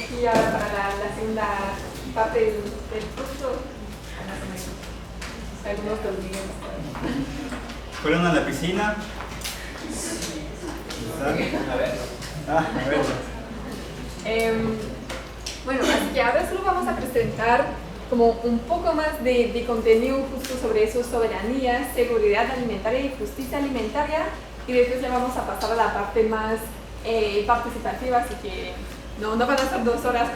Y ahora para la segunda parte del curso, algunos dormimos. ¿Fueron a la piscina? A ver. A ver. Bueno, así que ahora solo vamos a presentar como un poco más de contenido justo sobre eso, soberanía, seguridad alimentaria y justicia alimentaria, y después ya vamos a pasar a la parte más participativa, así que no van a ser 2 horas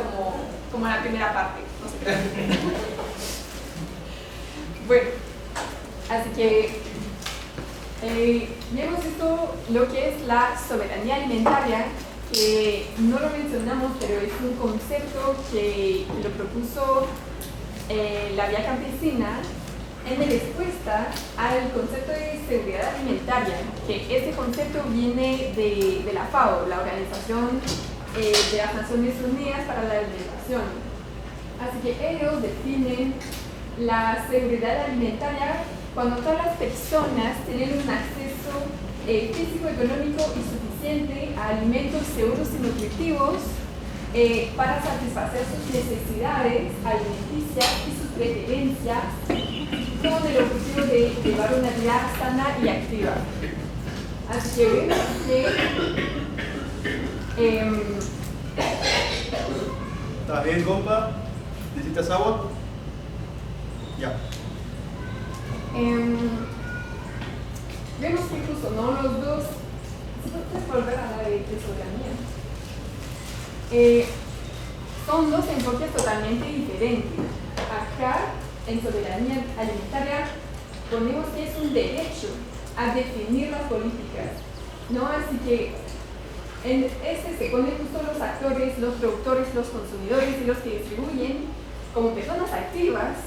como la primera parte. No sé qué. Bueno, así que vemos esto, lo que es la soberanía alimentaria, que no lo mencionamos, pero es un concepto que lo propuso la Vía Campesina en respuesta al concepto de seguridad alimentaria, que este concepto viene de la FAO, la Organización de las Naciones Unidas para la Alimentación. Así que ellos definen la seguridad alimentaria cuando todas las personas tienen un acceso físico, económico y suficiente a alimentos seguros y nutritivos para satisfacer sus necesidades alimenticias y sus preferencias, con el objetivo de llevar una vida sana y activa. Así que vemos que ¿Estás bien, compa? ¿Necesitas agua? Ya. vemos que justo, ¿no? Los dos, ¿puedes volver a la de soberanía? Son dos enfoques totalmente diferentes. Acá, en soberanía alimentaria, ponemos que es un derecho a definir las políticas, ¿no? Así que en este se ponen justo los actores, los productores, los consumidores y los que distribuyen como personas activas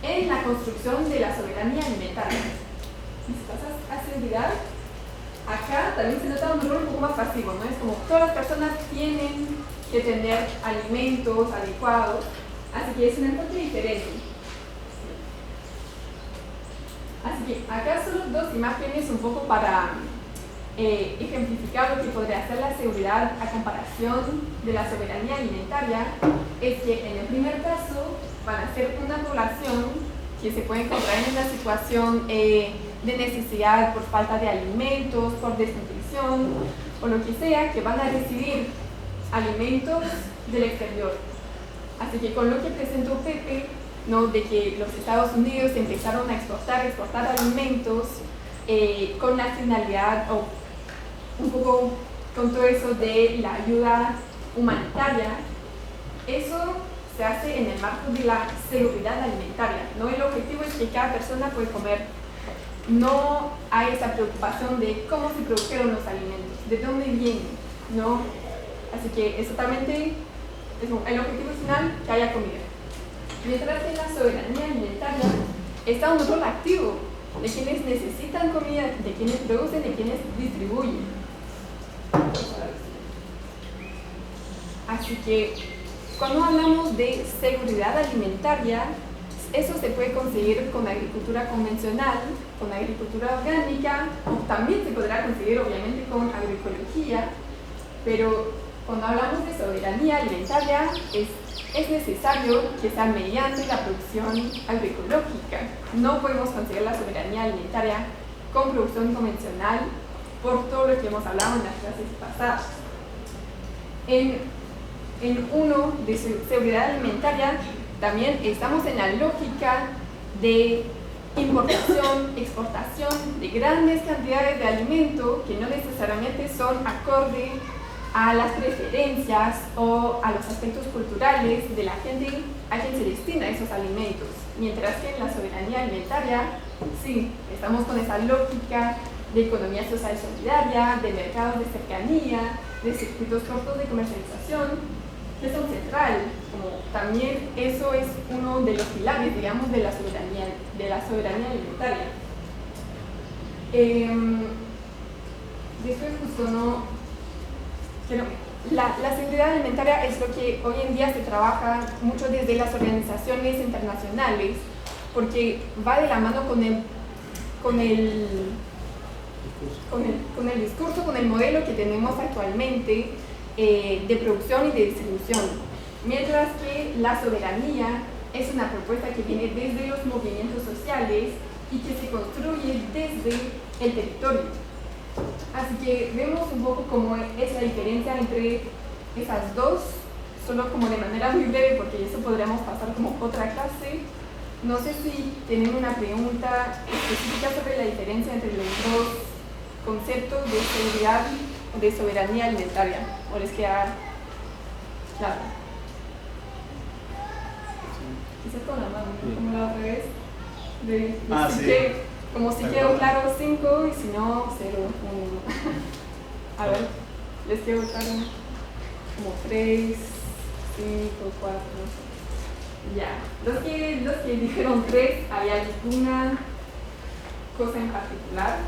en la construcción de la soberanía alimentaria. Y si pasas a seguridad, acá también se nota un rol un poco más pasivo, ¿no? Es como todas las personas tienen que tener alimentos adecuados, así que es un enfoque diferente. Así que acá son dos imágenes un poco para ejemplificar lo que podría ser la seguridad a comparación de la soberanía alimentaria. Es que en el primer caso van a ser una población que se puede encontrar en una situación de necesidad por falta de alimentos, por desnutrición o lo que sea, que van a recibir alimentos del exterior. Así que con lo que presentó Pepe, ¿no? De que los Estados Unidos empezaron a exportar alimentos con la finalidad, o un poco con todo eso de la ayuda humanitaria, eso se hace en el marco de la seguridad alimentaria, ¿no? El objetivo es que cada persona puede comer. No hay esa preocupación de cómo se produjeron los alimentos, de dónde vienen, ¿no? Así que es totalmente el objetivo final, que haya comida. Mientras que en la soberanía alimentaria está un rol activo de quienes necesitan comida, de quienes producen, de quienes distribuyen. Así que cuando hablamos de seguridad alimentaria, eso se puede conseguir con agricultura convencional, con agricultura orgánica, o también se podrá conseguir obviamente con agroecología, pero cuando hablamos de soberanía alimentaria es necesario que sea mediante la producción agroecológica. No podemos conseguir la soberanía alimentaria con producción convencional por todo lo que hemos hablado en las clases pasadas. En uno de seguridad alimentaria también estamos en la lógica de importación, exportación de grandes cantidades de alimento que no necesariamente son acorde a las preferencias o a los aspectos culturales de la gente a quien se destina esos alimentos. Mientras que en la soberanía alimentaria, sí, estamos con esa lógica de economía social solidaria, de mercados de cercanía, de circuitos cortos de comercialización, que son central, como también eso es uno de los pilares, digamos, de la soberanía alimentaria. Después justo no, pero la seguridad alimentaria es lo que hoy en día se trabaja mucho desde las organizaciones internacionales, porque va de la mano con el discurso, con el modelo que tenemos actualmente de producción y de distribución. mientras que la soberanía es una propuesta que viene desde los movimientos sociales y que se construye desde el territorio. Así que vemos un poco cómo es la diferencia entre esas dos, solo como de manera muy breve, porque eso podríamos pasar como otra clase. No sé si tienen una pregunta específica sobre la diferencia entre los dos conceptos de seguridad o de soberanía alimentaria, o les queda claro. Quizás con la mano, como la otra vez. Sí. Como si quedó claro 5 y si no 0, 1. A ver, les quedó claro como 3, 5, 4. Ya. Los que dijeron 3, ¿había alguna cosa en particular?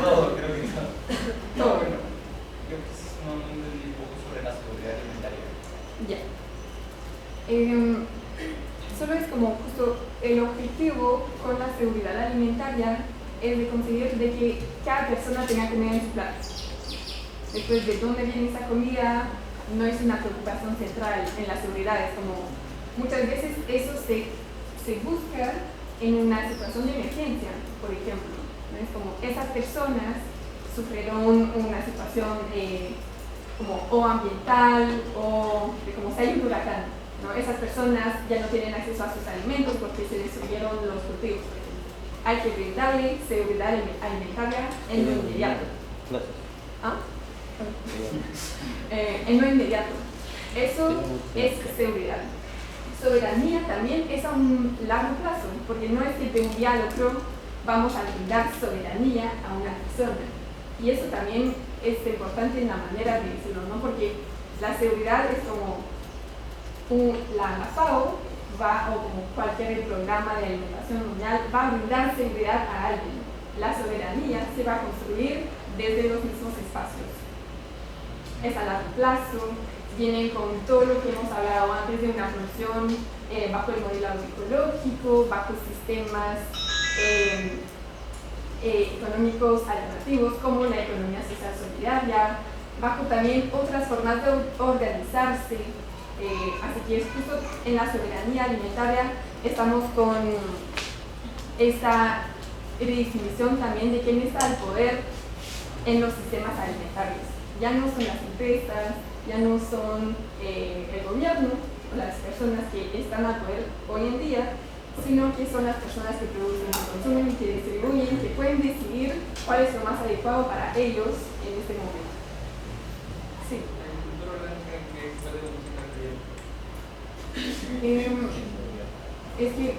Todo, creo que no. Todo. Creo que no entendí un poco sobre la seguridad alimentaria. Ya. Solo es como justo el objetivo con la seguridad alimentaria es de conseguir de que cada persona tenga comida en su plato. Después, de dónde viene esa comida no es una preocupación central en la seguridad, es como muchas veces eso se busca en una situación de emergencia, por ejemplo, ¿no? Es como esas personas sufrieron una situación como o ambiental o de como si hay un huracán, ¿no? Esas personas ya no tienen acceso a sus alimentos porque se destruyeron los cultivos. Hay que brindarle seguridad alimentaria en lo inmediato. ¿Ah? En lo inmediato. Eso es seguridad. Soberanía también es a un largo plazo, porque no es que de un día al otro vamos a brindar soberanía a una persona. Y eso también es importante en la manera de decirlo, ¿no? Porque la seguridad es como la FAO va, o como cualquier programa de alimentación mundial, va a brindar seguridad a alguien. La soberanía se va a construir desde los mismos espacios. Es a largo plazo, vienen con todo lo que hemos hablado antes de una producción bajo el modelo agroecológico, bajo sistemas económicos alternativos como la economía social solidaria, bajo también otras formas de organizarse. Así que es justo en la soberanía alimentaria estamos con esta redefinición también de quién está el poder en los sistemas alimentarios. Ya no son las empresas, ya no son el gobierno o las personas que están al poder hoy en día, sino que son las personas que producen, que consumen y que distribuyen, que pueden decidir cuál es lo más adecuado para ellos en este momento. Sí. Es que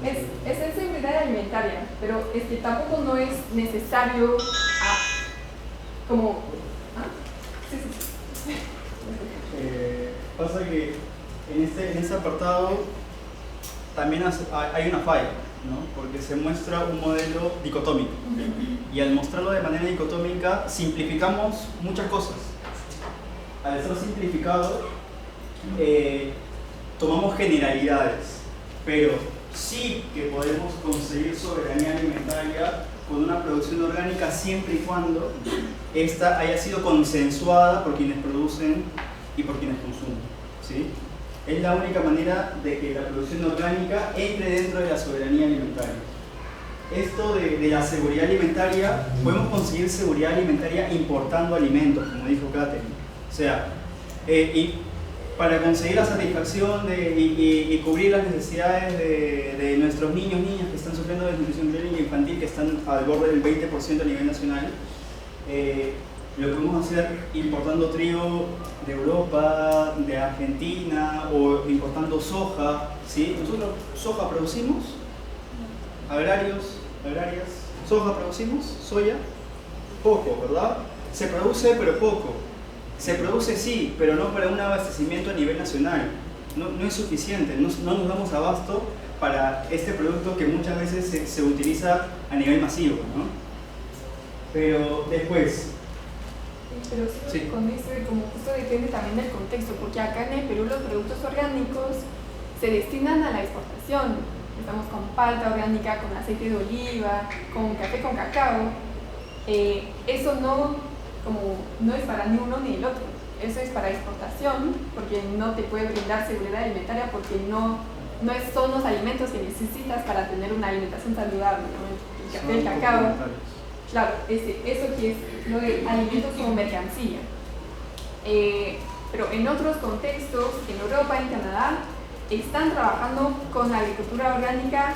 es en seguridad alimentaria, pero es que tampoco no es necesario como... ¿Ah? Sí. Pasa que en este apartado también hay una falla, ¿no? Porque se muestra un modelo dicotómico. Y al mostrarlo de manera dicotómica simplificamos muchas cosas. Al ser simplificado, tomamos generalidades, pero sí que podemos conseguir soberanía alimentaria con una producción orgánica siempre y cuando esta haya sido consensuada por quienes producen y por quienes consumen, ¿sí? Es la única manera de que la producción orgánica entre dentro de la soberanía alimentaria. Esto de la seguridad alimentaria, podemos conseguir seguridad alimentaria importando alimentos, como dijo Catherine. O sea, y para conseguir la satisfacción y cubrir las necesidades de nuestros niños, niñas que están sufriendo de desnutrición crónica infantil, que están al borde del 20% a nivel nacional, lo podemos hacer importando trigo de Europa, de Argentina, o importando soja, ¿sí? Nosotros soja producimos, agrarias, soja producimos, soya, poco, ¿verdad? Se produce pero poco. Se produce sí, pero no para un abastecimiento a nivel nacional. No es suficiente, no nos damos abasto para este producto que muchas veces se utiliza a nivel masivo, ¿no? Pero después... Pero sí, con esto, como justo depende también del contexto, porque acá en el Perú los productos orgánicos se destinan a la exportación estamos con palta orgánica, con aceite de oliva, con café con cacao, eso no es para ni uno ni el otro. Eso es para exportación, porque no te puede brindar seguridad alimentaria, porque no son los alimentos que necesitas para tener una alimentación saludable, ¿no? El café, el cacao, claro, eso que es lo de alimentos como mercancía. Pero en otros contextos, en Europa, en Canadá, están trabajando con la agricultura orgánica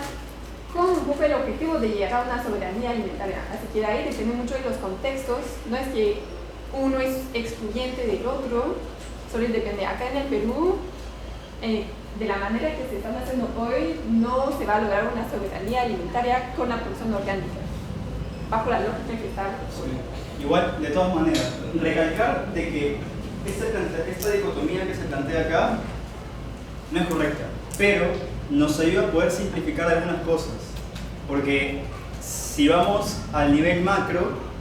con un poco el objetivo de llegar a una soberanía alimentaria. Así que de ahí depende mucho de los contextos, no es que uno es excluyente del otro, solo depende. Acá en el Perú, de la manera que se están haciendo hoy, no se va a lograr una soberanía alimentaria con la producción orgánica, bajo la lógica que está. Sí. Igual, de todas maneras, recalcar de que esta dicotomía que se plantea acá no es correcta, pero nos ayuda a poder simplificar algunas cosas, porque si vamos al nivel macro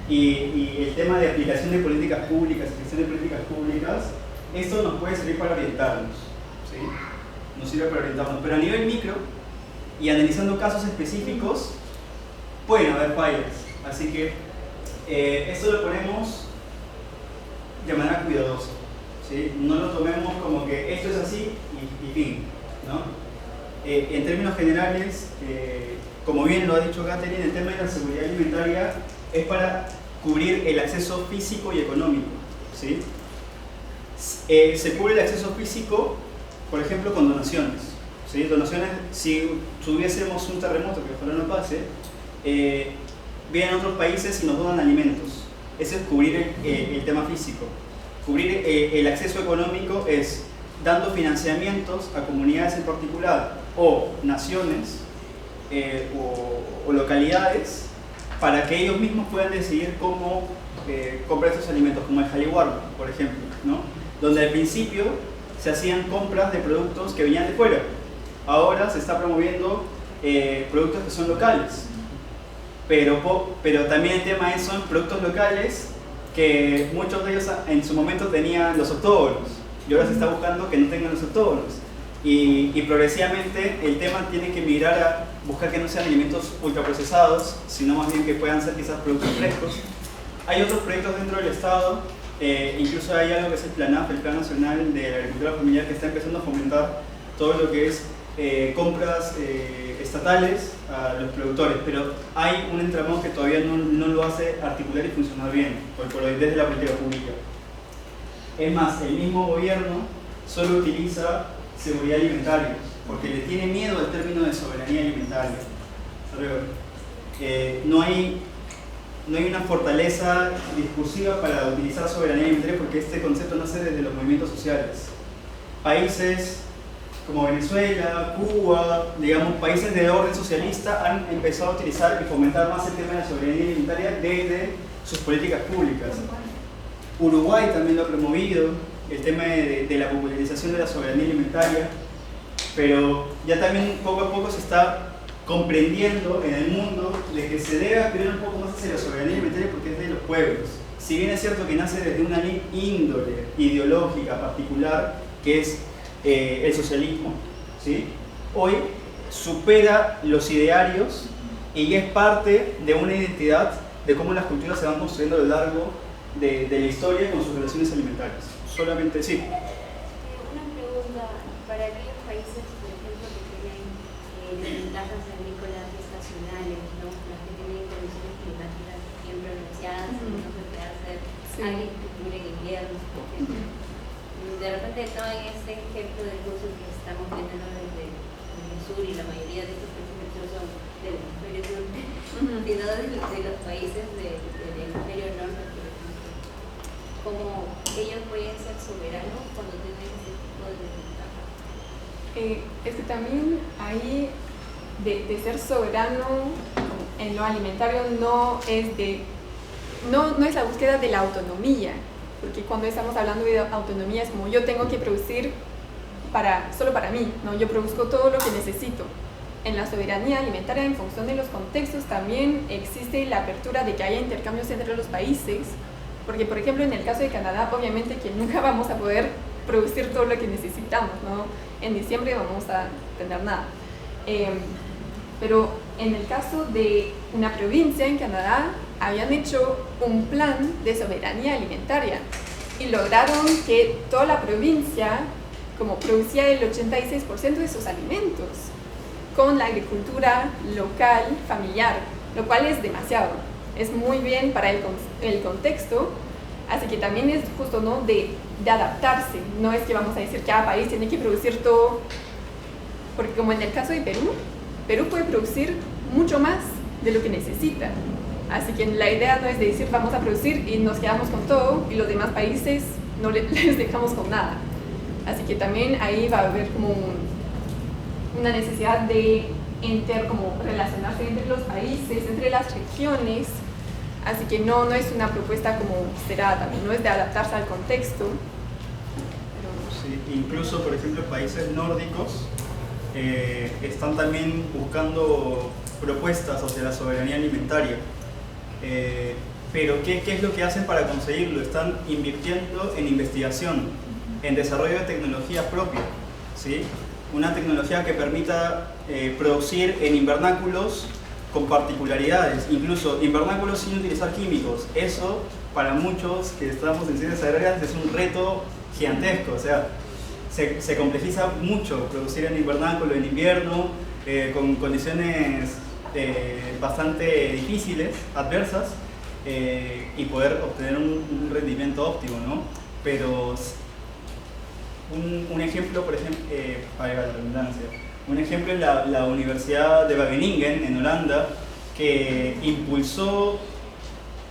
y el tema de aplicación de políticas públicas, gestión de políticas públicas, esto nos puede servir para orientarnos, ¿sí? Nos sirve para orientarnos, pero a nivel micro y analizando casos específicos pueden haber fallas, así que esto lo ponemos de manera cuidadosa, ¿sí? No lo tomemos como que esto es así y fin, ¿no? En términos generales, como bien lo ha dicho Catherine, el tema de la seguridad alimentaria es para cubrir el acceso físico y económico, ¿sí? Se cubre el acceso físico, por ejemplo, con donaciones, ¿sí? Donaciones, si tuviésemos un terremoto, que ojalá no pase, vienen otros países y nos donan alimentos. Eso es cubrir el tema físico. Cubrir el acceso económico es dando financiamientos a comunidades en particular o naciones o localidades para que ellos mismos puedan decidir cómo comprar estos alimentos, como el Jaliwarma, por ejemplo, ¿no? Donde al principio se hacían compras de productos que venían de fuera. Ahora se está promoviendo productos que son locales. Pero también el tema es son productos locales que muchos de ellos en su momento tenían los octógonos y ahora se está buscando que no tengan los octógonos y progresivamente el tema tiene que migrar a buscar que no sean alimentos ultraprocesados, sino más bien que puedan ser quizás productos frescos. Hay otros proyectos dentro del Estado, incluso hay algo que es el PLANAF, el Plan Nacional de la Agricultura Familiar, que está empezando a fomentar todo lo que es compras estatales a los productores, pero hay un entramado que todavía no lo hace articular y funcionar bien desde la política pública. Es más, el mismo gobierno solo utiliza seguridad alimentaria porque le tiene miedo al término de soberanía alimentaria. No hay una fortaleza discursiva para utilizar soberanía alimentaria porque este concepto nace desde los movimientos sociales. Países como Venezuela, Cuba, digamos, países de orden socialista han empezado a utilizar y fomentar más el tema de la soberanía alimentaria desde sus políticas públicas. Uruguay también lo ha promovido, el tema de la popularización de la soberanía alimentaria, pero ya también poco a poco se está comprendiendo en el mundo de que se debe aspirar un poco más hacia la soberanía alimentaria porque es de los pueblos. Si bien es cierto que nace desde una índole ideológica particular, que es el socialismo, ¿sí? Hoy supera los idearios y es parte de una identidad de cómo las culturas se van construyendo a lo largo de la historia con sus relaciones alimentarias. Solamente sí. Una pregunta, para aquellos países, por ejemplo, que tienen desventajas agrícolas estacionales, ¿no? Las que tienen condiciones climáticas bien pronunciadas, no se puede hacer agricultura en invierno, por ejemplo. De repente, no en este ejemplo del curso que estamos viendo desde el sur y la mayoría de estos países son del hemisferio sur, sino de los países del hemisferio norte, por ejemplo. ¿Cómo ellos pueden ser soberanos cuando tienen ese tipo de desventajas? Es que también ahí de ser soberano en lo alimentario no es la búsqueda de la autonomía. Porque cuando estamos hablando de autonomía es como yo tengo que producir solo para mí, ¿no? Yo produzco todo lo que necesito. En la soberanía alimentaria, en función de los contextos, también existe la apertura de que haya intercambios entre los países, porque por ejemplo en el caso de Canadá, obviamente que nunca vamos a poder producir todo lo que necesitamos, ¿no? En diciembre vamos a tener nada. Pero en el caso de una provincia en Canadá, habían hecho un plan de soberanía alimentaria y lograron que toda la provincia como producía el 86% de sus alimentos con la agricultura local, familiar, lo cual es demasiado. Es muy bien para el contexto, así que también es justo, ¿no?, de adaptarse. No es que vamos a decir que cada país tiene que producir todo, porque como en el caso de Perú, Perú puede producir mucho más de lo que necesita. Así que la idea no es de decir vamos a producir y nos quedamos con todo y los demás países no les dejamos con nada. Así que también ahí va a haber como una necesidad de como relacionarse entre los países, entre las regiones. Así que no es una propuesta como será también, no es de adaptarse al contexto. Sí, incluso, por ejemplo, países nórdicos están también buscando propuestas hacia la soberanía alimentaria. Pero ¿qué es lo que hacen para conseguirlo? Están invirtiendo en investigación, en desarrollo de tecnología propia, ¿sí? Una tecnología que permita producir en invernáculos con particularidades, incluso invernáculos sin utilizar químicos. Eso, para muchos que estamos en ciencias agrarias, es un reto gigantesco. O sea, se complejiza mucho producir en invernáculo, en invierno, con condiciones bastante difíciles, adversas, y poder obtener un rendimiento óptimo, ¿no? Pero un ejemplo, por ejemplo, para la redundancia, un ejemplo es la Universidad de Wageningen en Holanda, que impulsó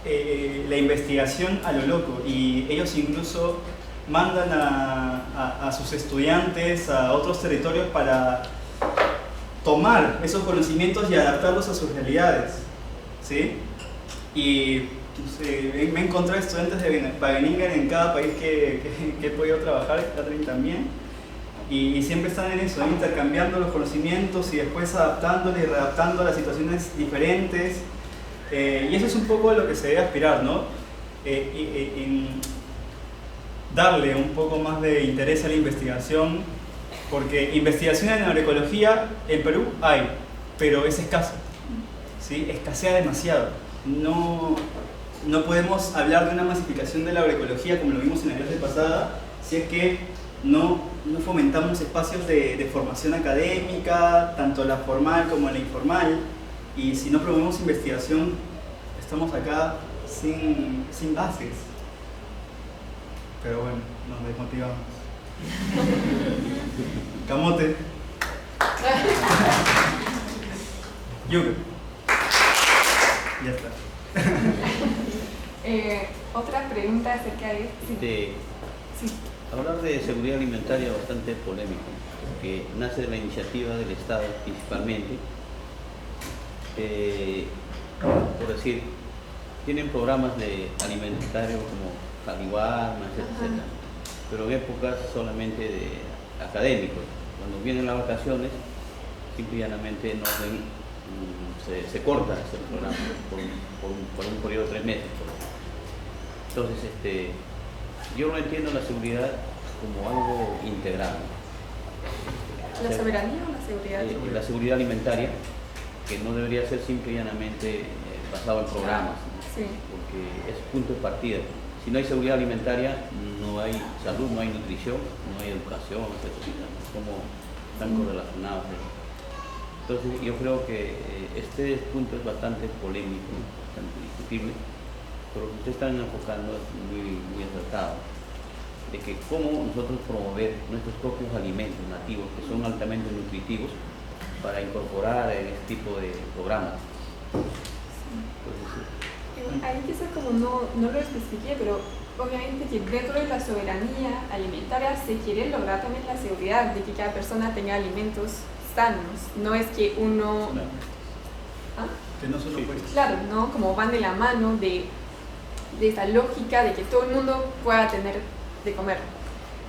la investigación a lo loco, y ellos incluso mandan a sus estudiantes a otros territorios para tomar esos conocimientos y adaptarlos a sus realidades, ¿sí? Y me he encontrado estudiantes de Wageningen en cada país que he podido trabajar, Catherine también, y siempre están en eso, intercambiando los conocimientos y después adaptándolo y readaptando a las situaciones diferentes, y eso es un poco a lo que se debe aspirar, ¿no? En darle un poco más de interés a la investigación, porque investigación en agroecología en Perú hay, pero es escaso, ¿sí? Escasea demasiado. No podemos hablar de una masificación de la agroecología como lo vimos en la clase pasada si es que no fomentamos espacios de formación académica, tanto la formal como la informal, y si no promovemos investigación estamos acá sin bases. Pero bueno, nos desmotivamos. Camote. Yuga. Ya está. Otra pregunta acerca de... Sí. Hablar de seguridad alimentaria es bastante polémico, porque nace de la iniciativa del Estado principalmente. Por decir, tienen programas de alimentario como Caliwarmas, etc. Pero en épocas solamente académicos. Cuando vienen las vacaciones, simple y llanamente se corta ese programa por un periodo de 3 meses. Entonces, yo no entiendo la seguridad como algo integral. ¿La soberanía o la seguridad? La seguridad alimentaria, que no debería ser simple y llanamente basado en programas, sí, porque es punto de partida. Si no hay seguridad alimentaria, no hay salud, no hay nutrición, no hay educación, etc. Como están correlacionados. Entonces yo creo que este punto es bastante polémico, bastante discutible, pero lo que ustedes están enfocando es muy acertado, de que cómo nosotros promover nuestros propios alimentos nativos, que son altamente nutritivos, para incorporar en este tipo de programas. Entonces, ahí quizá como no lo especifiqué, pero obviamente que dentro de la soberanía alimentaria se quiere lograr también la seguridad de que cada persona tenga alimentos sanos. No es que uno... claro. ¿Ah? Que no solo pues. Claro, ¿no? Como van de la mano de esa lógica de que todo el mundo pueda tener de comer.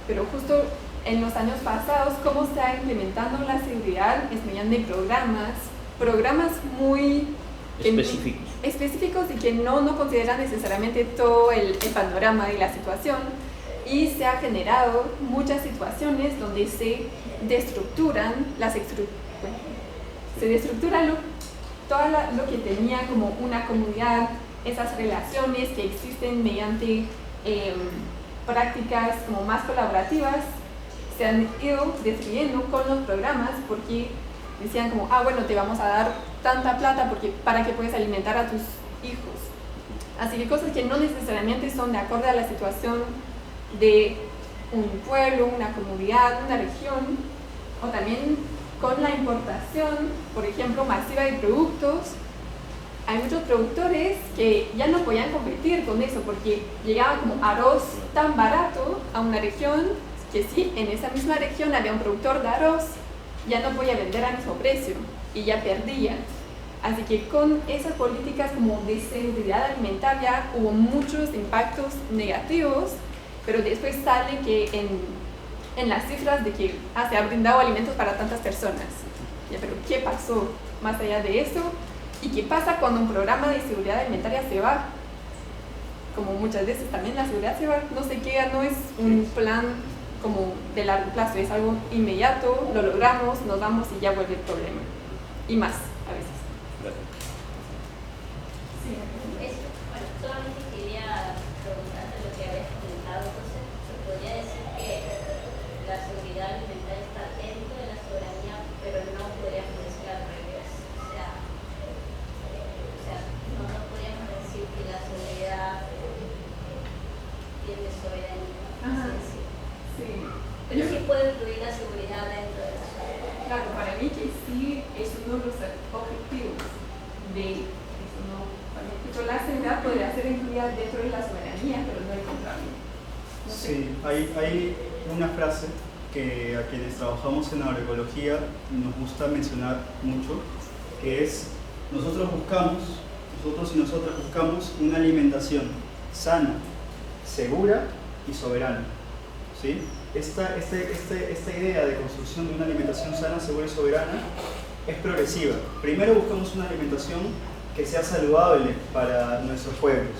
Pero justo en los años pasados, ¿cómo se ha implementando la seguridad? Es mediante programas muy específicos y que no consideran necesariamente todo el panorama de la situación, y se ha generado muchas situaciones donde se destructuran se destructura todo lo que tenía como una comunidad, esas relaciones que existen mediante prácticas como más colaborativas, se han ido destruyendo con los programas porque decían como, bueno, te vamos a dar tanta plata para que puedas alimentar a tus hijos. Así que cosas que no necesariamente son de acuerdo a la situación de un pueblo, una comunidad, una región, o también con la importación, por ejemplo, masiva de productos. Hay muchos productores que ya no podían competir con eso porque llegaba como arroz tan barato a una región que sí, en esa misma región había un productor de arroz, ya no podía vender al mismo precio y ya perdía. Así que con esas políticas como de seguridad alimentaria hubo muchos impactos negativos, pero después sale que en las cifras de que se ha brindado alimentos para tantas personas. Ya, pero ¿qué pasó más allá de eso? ¿Y qué pasa cuando un programa de seguridad alimentaria se va? Como muchas veces también la seguridad se va, no se queda, no es un plan como de largo plazo, es algo inmediato, lo logramos, nos vamos y ya vuelve el problema. Y más, a veces. Sí. Bueno, solamente quería preguntarte lo que habías comentado. Entonces, ¿se podría decir que la seguridad alimentaria está dentro de la soberanía, pero no podríamos decir al revés? O sea, no podríamos decir que la seguridad tiene soberanía. Ajá. Sí. Sí. Pero sí puede incluir la seguridad dentro de la soberanía. Claro, para mí que sí es uno de los objetivos de eso, ¿no? Pero la seguridad podría ser incluida dentro de la soberanía, pero no el contrario. No sé. Sí, hay una frase que a quienes trabajamos en agroecología nos gusta mencionar mucho, que es: nosotros y nosotras buscamos una alimentación sana, segura y soberana. ¿Sí? Esta idea de construcción de una alimentación sana, segura y soberana es progresiva. Primero buscamos una alimentación que sea saludable para nuestros pueblos,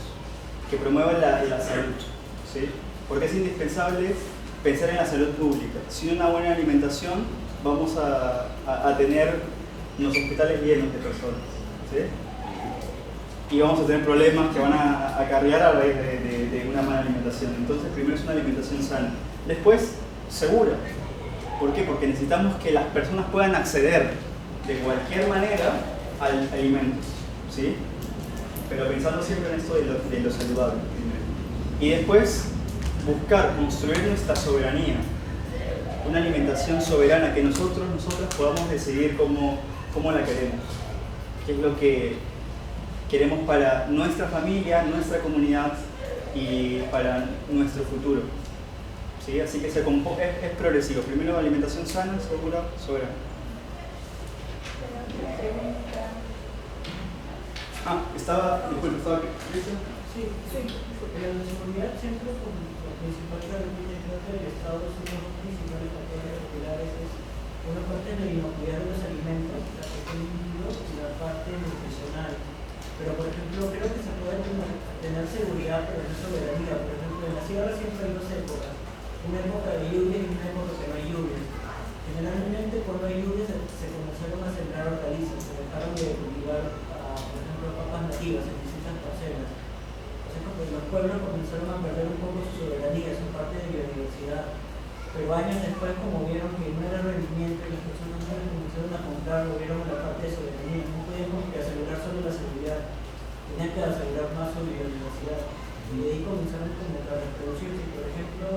que promueva la salud, ¿sí? Porque es indispensable pensar en la salud pública. Sin una buena alimentación vamos a tener los hospitales llenos de personas, ¿sí? Y vamos a tener problemas que van a acarrear a raíz de una mala alimentación. Entonces primero es una alimentación sana. Después, segura. ¿Por qué? Porque necesitamos que las personas puedan acceder de cualquier manera al alimento, ¿sí? Pero pensando siempre en esto de lo saludable primero. Y después, buscar construir nuestra soberanía, una alimentación soberana que nosotras podamos decidir cómo la queremos, qué es lo que queremos para nuestra familia, nuestra comunidad y para nuestro futuro. ¿Sí? Así que es progresivo. Primero alimentación sana, segura, soberana. Disculpe, ¿listo? Sí. La seguridad siempre como la principal característica del Estado son los principales factores populares, es una parte de la inocuidad de los alimentos, la parte del individuo y la parte nutricional. Pero por ejemplo, creo que se puede tener seguridad, pero no soberanía. Por ejemplo, en la sierra siempre hay dos épocas, una época de lluvia y una época que no hay lluvia. Generalmente cuando hay lluvia se comenzaron a sembrar hortalizas, se dejaron de cultivar, por ejemplo, papas nativas en distintas parcelas. Los pueblos comenzaron a perder un poco su soberanía, su parte de biodiversidad. Pero años después, como vieron que no era rendimiento y las personas no comenzaron a comprar, vieron la parte de soberanía. No podían asegurar solo la seguridad, tenían que asegurar más su biodiversidad. Y de ahí comenzaron a reproducirse. Por ejemplo,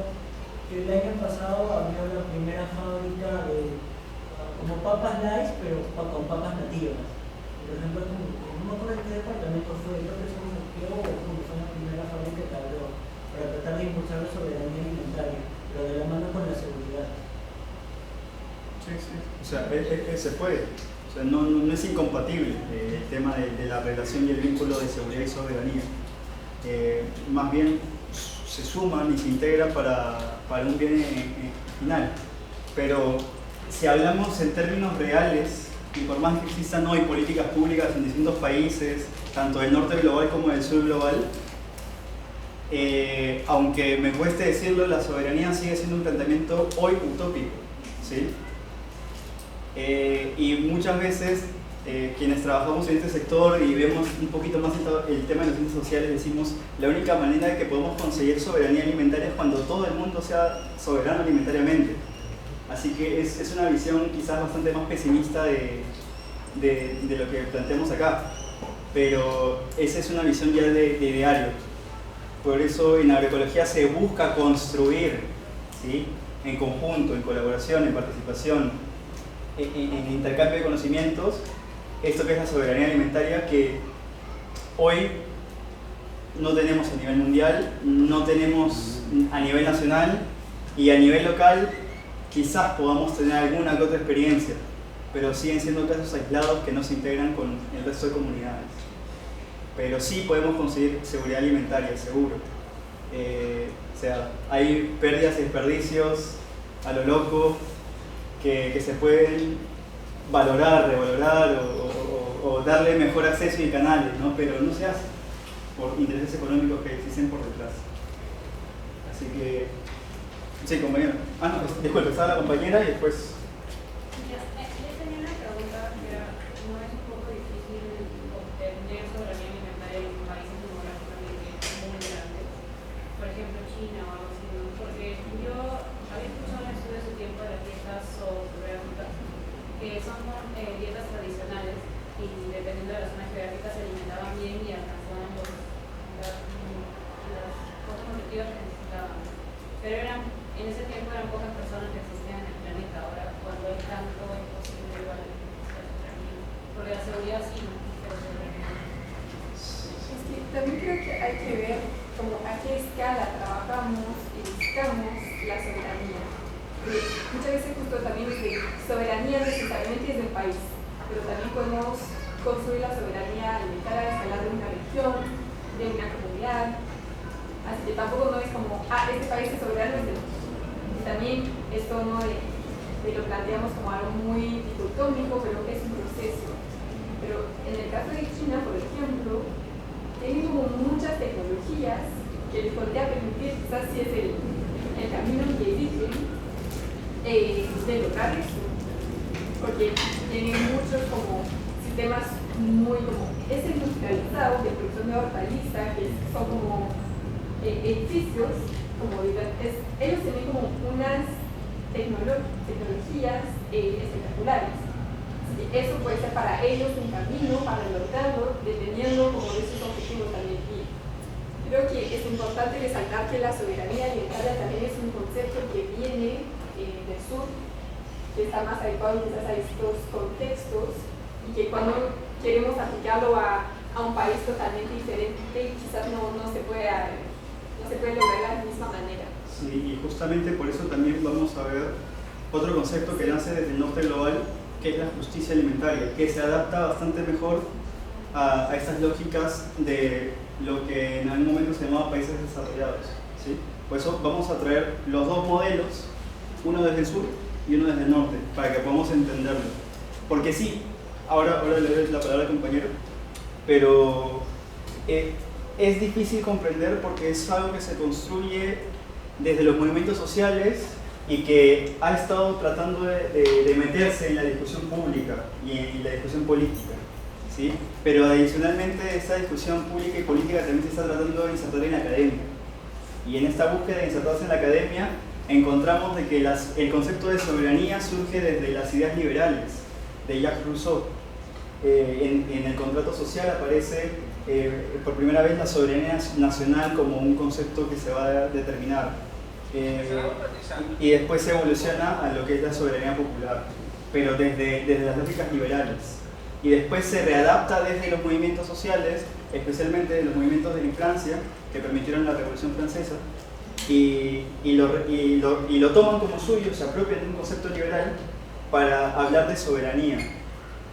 que el año pasado abrió la primera fábrica de como papas Lays, pero con papas nativas. Por ejemplo, no me acuerdo en qué departamento fue, creo que fue en Santiago o fue la primera fábrica que abrió para tratar de impulsar la soberanía alimentaria, pero de la mano con la seguridad. Sí. O sea, se puede. O sea, no es incompatible el tema de la relación y el vínculo de seguridad y soberanía. Más bien se suman y se integran para un bien final. Pero si hablamos en términos reales, y por más que existan hoy políticas públicas en distintos países, tanto del norte global como del sur global, aunque me cueste decirlo, la soberanía sigue siendo un planteamiento hoy utópico, ¿sí? Y muchas veces quienes trabajamos en este sector y vemos un poquito más el tema de las ciencias sociales, decimos la única manera de que podemos conseguir soberanía alimentaria es cuando todo el mundo sea soberano alimentariamente. Así que es una visión quizás bastante más pesimista de lo que planteamos acá, pero esa es una visión ya de ideario. Por eso en agroecología se busca construir, ¿sí?, en conjunto, en colaboración, en participación, en intercambio de conocimientos, esto que es la soberanía alimentaria que hoy no tenemos a nivel mundial, no tenemos a nivel nacional, y a nivel local quizás podamos tener alguna que otra experiencia, pero siguen siendo casos aislados que no se integran con el resto de comunidades. Pero sí podemos conseguir seguridad alimentaria, seguro. O sea, hay pérdidas y desperdicios a lo loco que se pueden valorar, revalorar o darle mejor acceso y canales, ¿no? Pero no se hace por intereses económicos que existen por detrás. Así que, sí, compañero. Ah, no, disculpe, estaba la compañera y después... Yo tenía una pregunta que era, ¿no es un poco difícil obtener soberanía alimentaria en países demográficamente muy grandes? Por ejemplo, China o algo así, ¿no? Porque yo había escuchado un estudio hace tiempo de las dietas zootecnónicas, que son dietas tradicionales y dependiendo de la zona geográfica se alimentaban bien y alcanzaban los objetivos que necesitaban. Pero en ese tiempo eran pocas personas que existían en el planeta. Ahora, cuando hay tanto, es posible igual porque la seguridad sí, ¿no? Es que también creo que hay que ver como a qué escala trabajamos y buscamos la soberanía. Porque muchas veces justo también es de soberanía necesariamente es del país, pero también podemos construir la soberanía alimentaria a escala de una región, de una comunidad. Así que tampoco no es como, este país es soberano, y también esto no lo planteamos como algo muy dicotómico, pero es un proceso. Pero en el caso de China, por ejemplo, tienen como muchas tecnologías que les podría permitir, quizás si es el camino que eligen, de lograr eso. Porque tienen muchos como sistemas muy como industrializados de producción de hortalizas, que son como edificios, como diferentes. Ellos tienen como unas tecnologías espectaculares. Eso puede ser para ellos un camino para lograrlo, dependiendo como de sus objetivos también. Y creo que es importante resaltar que la soberanía alimentaria también es un concepto que viene del sur, que está más adecuado quizás a estos contextos, y que cuando queremos aplicarlo a un país totalmente diferente, quizás no se puede lograr de la misma manera. Sí, y justamente por eso también vamos a ver otro concepto que nace desde el norte global, que es la justicia alimentaria, que se adapta bastante mejor a estas lógicas de lo que en algún momento se llamaba países desarrollados, ¿sí? Por eso vamos a traer los dos modelos, uno desde el sur y uno desde el norte, para que podamos entenderlo. Porque sí, ahora le doy la palabra al compañero, pero es difícil comprender porque es algo que se construye desde los movimientos sociales y que ha estado tratando de meterse en la discusión pública y en la discusión política, ¿sí? Pero adicionalmente esta discusión pública y política también se está tratando de insertar en la academia. Y en esta búsqueda de insertarse en la academia encontramos de que el concepto de soberanía surge desde las ideas liberales de Jacques Rousseau. En el contrato social aparece por primera vez la soberanía nacional como un concepto que se va a determinar. Y después se evoluciona a lo que es la soberanía popular, pero desde las lógicas liberales. Y después se readapta desde los movimientos sociales, especialmente de los movimientos de la Francia, que permitieron la Revolución Francesa, y lo toman como suyo, se apropian de un concepto liberal para hablar de soberanía.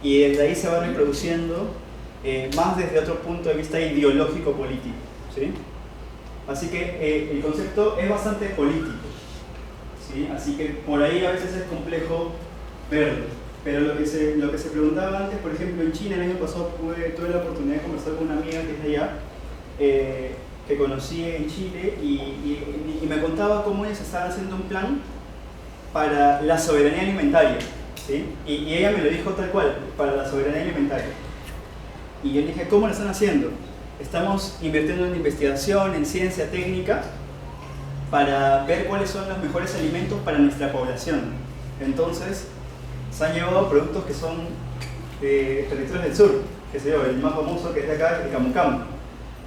Y desde ahí se va reproduciendo más desde otro punto de vista ideológico-político, ¿sí? Así que el concepto es bastante político, ¿sí? Así que por ahí a veces es complejo verlo. Pero lo que se preguntaba antes, por ejemplo, en China el año pasado tuve la oportunidad de conversar con una amiga que es de allá, que conocí en Chile, y me contaba cómo ellos estaban haciendo un plan para la soberanía alimentaria, ¿sí? Y ella me lo dijo tal cual, para la soberanía alimentaria. Y yo le dije, ¿cómo lo están haciendo? Estamos invirtiendo en investigación, en ciencia técnica, para ver cuáles son los mejores alimentos para nuestra población. Entonces, se han llevado productos que son de territorios del sur, que sé yo, el más famoso que es de acá, el camu camu.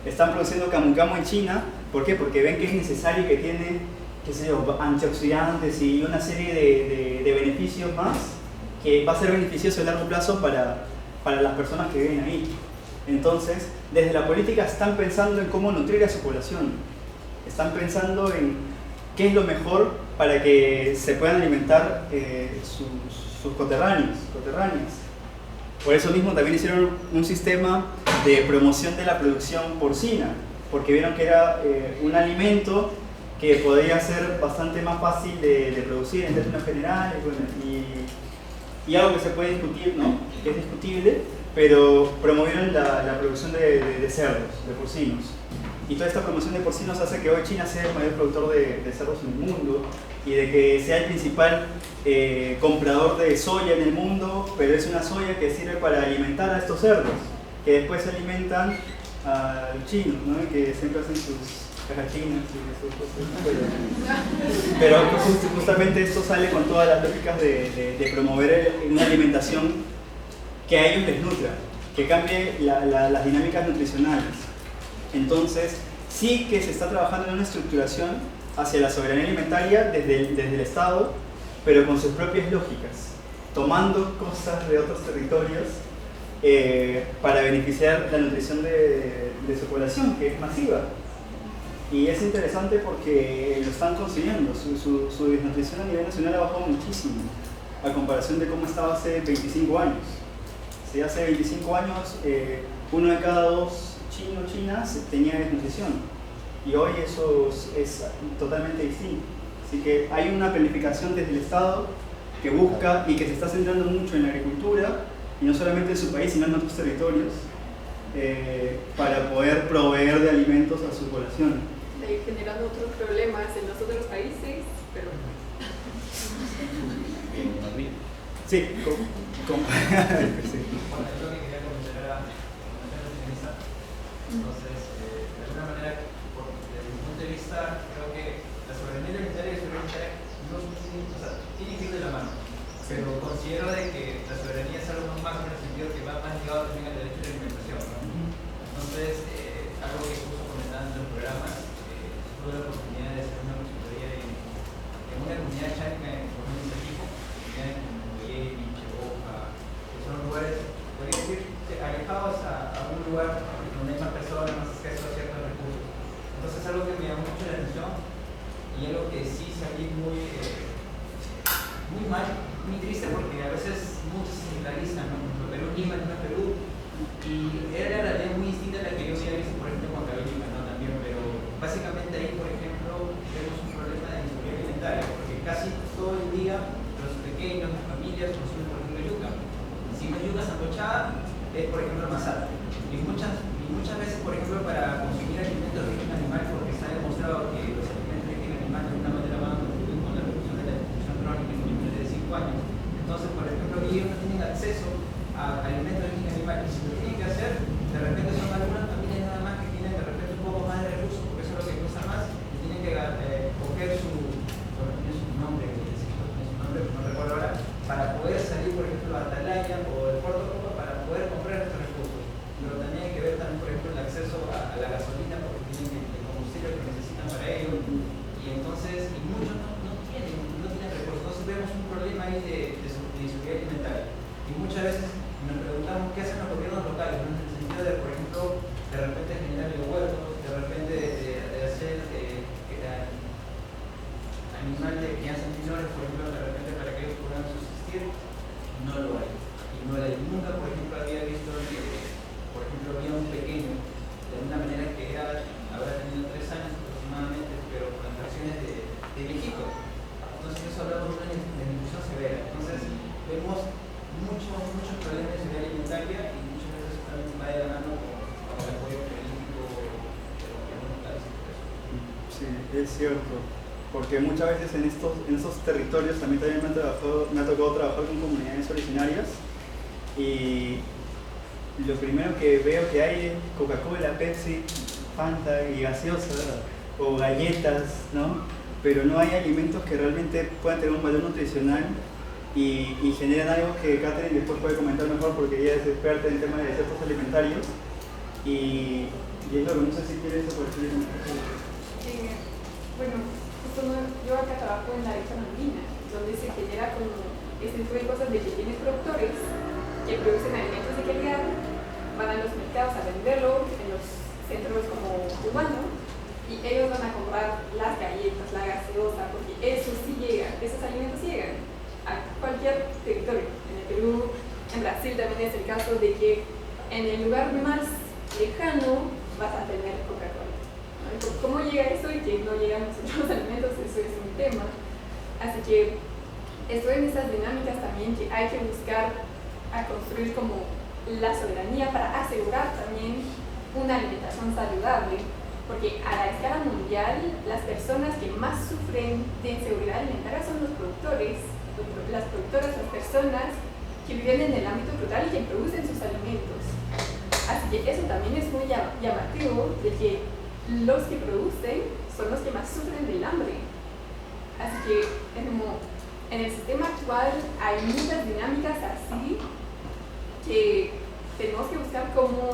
Están produciendo camu camu en China, ¿por qué? Porque ven que es necesario y que tiene, qué sé yo, antioxidantes y una serie de beneficios más, que va a ser beneficioso a largo plazo para las personas que viven ahí. Entonces, desde la política están pensando en cómo nutrir a su población. Están pensando en qué es lo mejor para que se puedan alimentar sus coterráneos. Por eso mismo también hicieron un sistema de promoción de la producción porcina, porque vieron que era un alimento que podía ser bastante más fácil de producir en términos generales, bueno, y algo que se puede discutir, ¿no? Que es discutible, pero promovieron la producción de cerdos, de porcinos. Y toda esta promoción de porcinos hace que hoy China sea el mayor productor de cerdos en el mundo y de que sea el principal comprador de soya en el mundo, pero es una soya que sirve para alimentar a estos cerdos, que después se alimentan a los chinos, ¿no? Que siempre hacen sus cajachinas y sus cosas. Pero justamente esto sale con todas las lógicas de promover una alimentación que a ellos les nutra, que cambie las dinámicas nutricionales. Entonces, sí que se está trabajando en una estructuración hacia la soberanía alimentaria desde el Estado, pero con sus propias lógicas, tomando cosas de otros territorios para beneficiar la nutrición de su población, que es masiva. Y es interesante porque lo están consiguiendo. Su desnutrición a nivel nacional ha bajado muchísimo, a comparación de cómo estaba hace 25 años. Si hace 25 años, 1 de cada 2 chinas tenía desnutrición, y hoy eso es totalmente distinto. Así que hay una planificación desde el Estado que busca y que se está centrando mucho en la agricultura, y no solamente en su país, sino en otros territorios, para poder proveer de alimentos a su población. De ir generando otros problemas en los otros países, pero... Sí, sí. Bueno, yo lo que quería comentar era la nutricionista. Entonces, de alguna manera, desde mi punto de vista, creo que la soberanía alimentaria y la soberanía no tienen que ir de la mano. Pero considero de que la soberanía es algo más macro en el sentido que va más ligado también al derecho de la alimentación, ¿no? Entonces, algo que justo comentando en los programas, tuve la oportunidad de hacer una consultoría en una comunidad chánica, por ejemplo, en México, en Moyeni, Cheboca, que son lugares, podría decir, alejados a un lugar donde hay más personas, más acceso a ciertos recursos. Entonces, algo que me llamó mucho la atención y algo que sí salí muy mal, muy triste, porque a veces muchos se centralizan, ¿no? Por ejemplo, Perú, Lima, no es Perú, y era la realidad muy distinta a la que yo había visto, por ejemplo, en Juan Carlos Lima, ¿no? También, pero básicamente ahí, por ejemplo, tenemos un problema de inseguridad alimentaria, porque casi todo el día los pequeños, las familias consumen, por ejemplo, yuca. Si no es yuca sancochada, es, por ejemplo, masala. Y muchas veces, por ejemplo, para consumir alimentos de origen animal, porque se ha demostrado que los alimentos de origen animal de alguna manera van a contribuir con la reducción de la desnutrición crónica en niños de 5 años. Entonces, por ejemplo, ellos no tienen acceso a alimentos de origen animal, y si lo tienen que hacer, de repente son algunas familias nada más que tienen de repente un poco más de recursos, porque eso es lo que cuesta más, y tienen que coger su nombre, no recuerdo ahora, para poder salir, por ejemplo, a Atalaya o el Puerto Copa para poder comprar estos recursos. Pero también hay que ver también, por ejemplo, el acceso a la gasolina, porque tienen el combustible que necesitan para ello, y entonces, y muchos no tienen recursos. Entonces vemos un problema ahí de inseguridad alimentaria. Y muchas veces nos preguntamos qué hacen los gobiernos locales, ¿no? En el sentido de, por ejemplo, de repente generar huertos, de repente de hacer animales de crianza menores, por ejemplo, de repente para que ellos puedan subsistir, no lo hay. Y no lo hay. Nunca, por ejemplo, había visto que, por ejemplo, había un pequeño, de una manera que habrá tenido 3 años aproximadamente, pero con plantaciones de viejito. Entonces eso habla de una desnutrición severa. Entonces vemos muchos problemas de seguridad alimentaria, y muchas veces también va de la mano con el apoyo político de los gobiernos locales. Sí, es cierto. porque muchas veces en estos territorios también me ha tocado trabajar con comunidades originarias y lo primero que veo que hay es Coca-Cola, Pepsi, Fanta y gaseosa o galletas, ¿no? Pero no hay alimentos que realmente puedan tener un valor nutricional y generan algo que Catherine después puede comentar mejor porque ella es experta en temas de desiertos alimentarios y es lo que no sé si quieres aparecer en bueno, justo yo acá trabajo en la región andina, donde se genera como este tipo de cosas de que tienes productores que producen alimentos de calidad, van a los mercados a venderlo en los centros como Cubano y ellos van a comprar las galletas, la gaseosa, porque eso sí llega, esos alimentos llegan a cualquier territorio. En el Perú, en Brasil también es el caso de que en el lugar más lejano vas a tener Coca-Cola. ¿Cómo llega eso y que no llegan los otros alimentos? Eso es un tema. Así que estoy en esas dinámicas también que hay que buscar a construir como la soberanía para asegurar también una alimentación saludable, porque a la escala mundial las personas que más sufren de inseguridad alimentaria son los productores, las productoras, las personas que viven en el ámbito rural y que producen sus alimentos. Así que eso también es muy llamativo, de que los que producen son los que más sufren del hambre. Así que es como, en el sistema actual hay muchas dinámicas así que tenemos que buscar cómo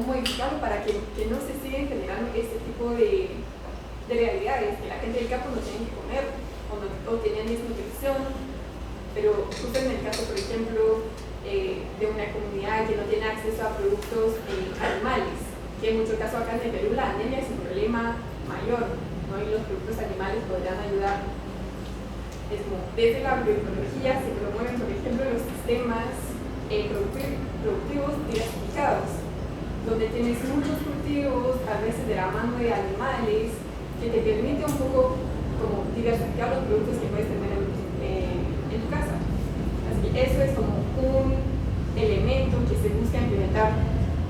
modificarlo para que no se sigan generando este tipo de realidades, que la gente del campo no tiene que comer o tenían desnutrición, pero justo en el caso, por ejemplo, de una comunidad que no tiene acceso a productos animales, que en muchos casos acá en el Perú la anemia es un problema mayor, ¿no? Y los productos animales podrían ayudar. Es como, desde la agroecología se promueven, por ejemplo, los sistemas productivos diversificados, donde tienes muchos cultivos, a veces de la mano de animales, que te permite un poco como diversificar los productos que puedes tener en tu casa. Así que eso es como un elemento que se busca implementar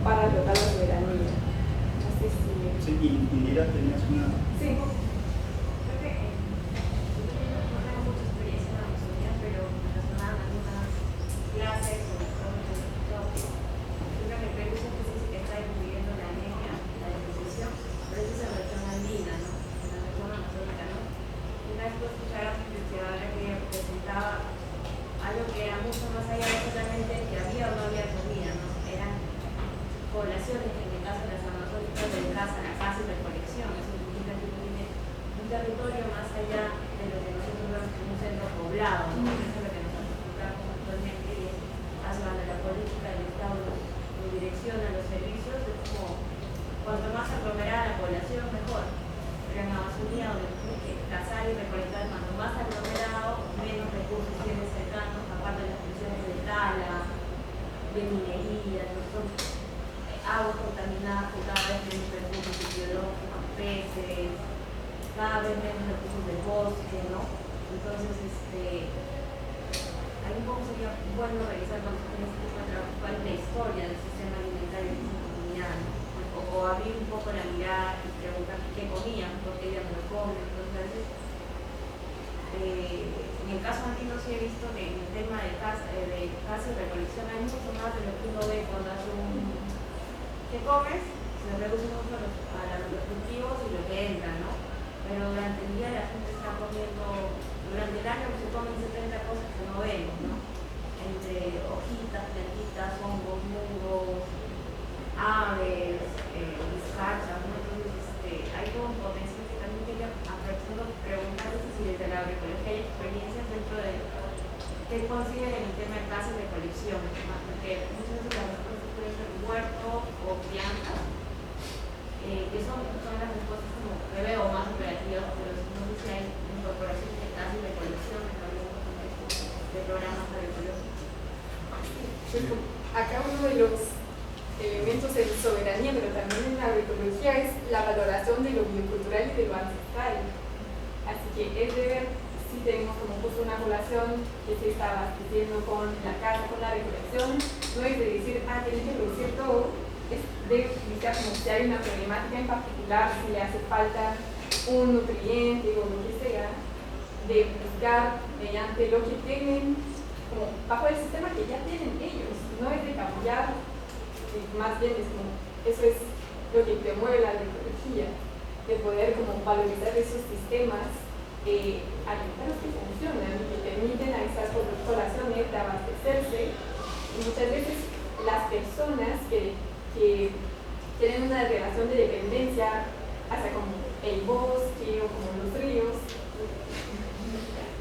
para lograr la soberanía. No sé si... Sí, Indira, tenías una... Sí. Creo que yo no tengo mucha experiencia en la Amazonía, pero me resonaban algunas clases o creo que el Perú siempre se dice que está incluyendo la anemia, la desnutrición, pero eso es en la región andina, ¿no? En la región amazónica, ¿no? Y una vez pude escuchar a una investigadora que presentaba algo que era mucho más allá de solamente que había o no había comida, ¿no? Eran poblaciones, en el caso de las amazónicas, dedicadas a la caza y recolección. Eso significa que tiene un territorio más allá de lo que nosotros vemos como un centro poblado, ¿no? Eso es lo que nosotros buscamos actualmente y es hacia donde la política del Estado nos direcciona los servicios, es como cuanto más aglomerada la población, mejor. Pero en la Amazonía, donde tienes que cazar y recolectar, cuanto más aglomerado, menos recursos tienes cercanos, aparte de las funciones de tala, de minería, ¿no? Son aguas contaminadas que cada vez menos recursos biológicos, peces, cada vez menos recursos de bosque, ¿no? Entonces, ahí un poco sería bueno revisar cuando se tiene este tipo de trabajo cuál es la historia del sistema alimentario de esa comunidad, ¿no? O abrir un poco la mirada y preguntar qué comían, por qué ellas no lo comen. Entonces, en el caso andino sí he visto que en el tema de caza y recolección hay mucho más de lo que uno ve cuando hace ¿qué comes? Se reduce mucho a los cultivos y lo que entra, ¿no? Pero durante el día la gente está comiendo, durante el año se comen 70 cosas que no vemos, ¿no? Entre hojitas, plantitas, hongos, musgos, aves, bizcachas, ¿no? Entonces hay todo un potencial que también quería aprovechando preguntarles si desde la agroecología hay experiencias dentro de qué consiguen en el tema de caza y recolección, ¿no? Porque muchas veces las respuestas pueden ser huertos o crianzas, que son las respuestas como que veo más operativas, pero no sé si hay incorporaciones de caza y recolección en algunos contextos de programas agroecológicos. Acá uno de los elementos de soberanía, pero también en la agroecología, es la valoración de lo biocultural y de lo ancestral. Así que es de ver si tenemos como justo una población que se está abasteciendo con la caza, con la recolección, no es de decir, tienes que producir todo, es de buscar como si hay una problemática en particular, si le hace falta un nutriente o lo que sea, de buscar mediante lo que tienen, como bajo el sistema que ya tienen ellos, no es de cambiar, más bien es como, eso es lo que promueve la agroecología, de poder como valorizar esos sistemas alimentarios que funcionan y que permiten a esas poblaciones de abastecerse. Y muchas veces las personas que tienen una relación de dependencia hacia como el bosque o como los ríos,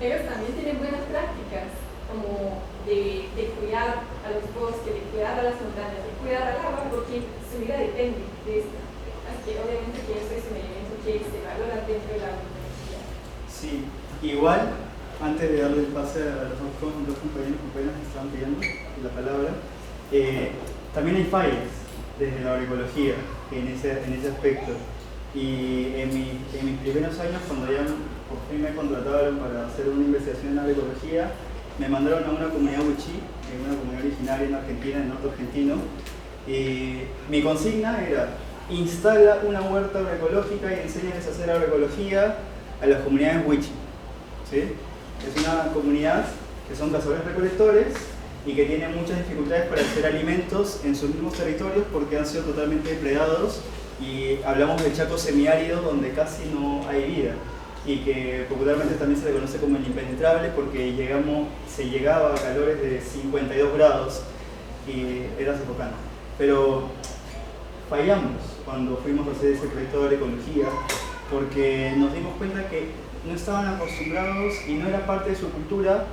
ellos también tienen buenas prácticas como de cuidar a los bosques, de cuidar a las montañas, de cuidar al agua, porque su vida depende de esto. Así que obviamente que eso es un elemento que se valora dentro de la agroecología. Sí, igual, antes de darle el pase a los dos compañeros y compañeras que estaban pidiendo la palabra, también hay fallas desde la agroecología en ese aspecto. Y en mis primeros años, cuando ya por fin me contrataron para hacer una investigación en agroecología, me mandaron a una comunidad wichí, una comunidad originaria en Argentina, en el norte argentino. Mi consigna era: instala una huerta agroecológica y enséñales a hacer agroecología a las comunidades wichí. ¿Sí? Es una comunidad que son cazadores-recolectores y que tienen muchas dificultades para hacer alimentos en sus mismos territorios porque han sido totalmente depredados, y hablamos del Chaco semiárido donde casi no hay vida y que popularmente también se le conoce como el impenetrable porque se llegaba a calores de 52 grados y era sofocante. Pero fallamos cuando fuimos a hacer ese proyecto de agroecología porque nos dimos cuenta que no estaban acostumbrados y no era parte de su cultura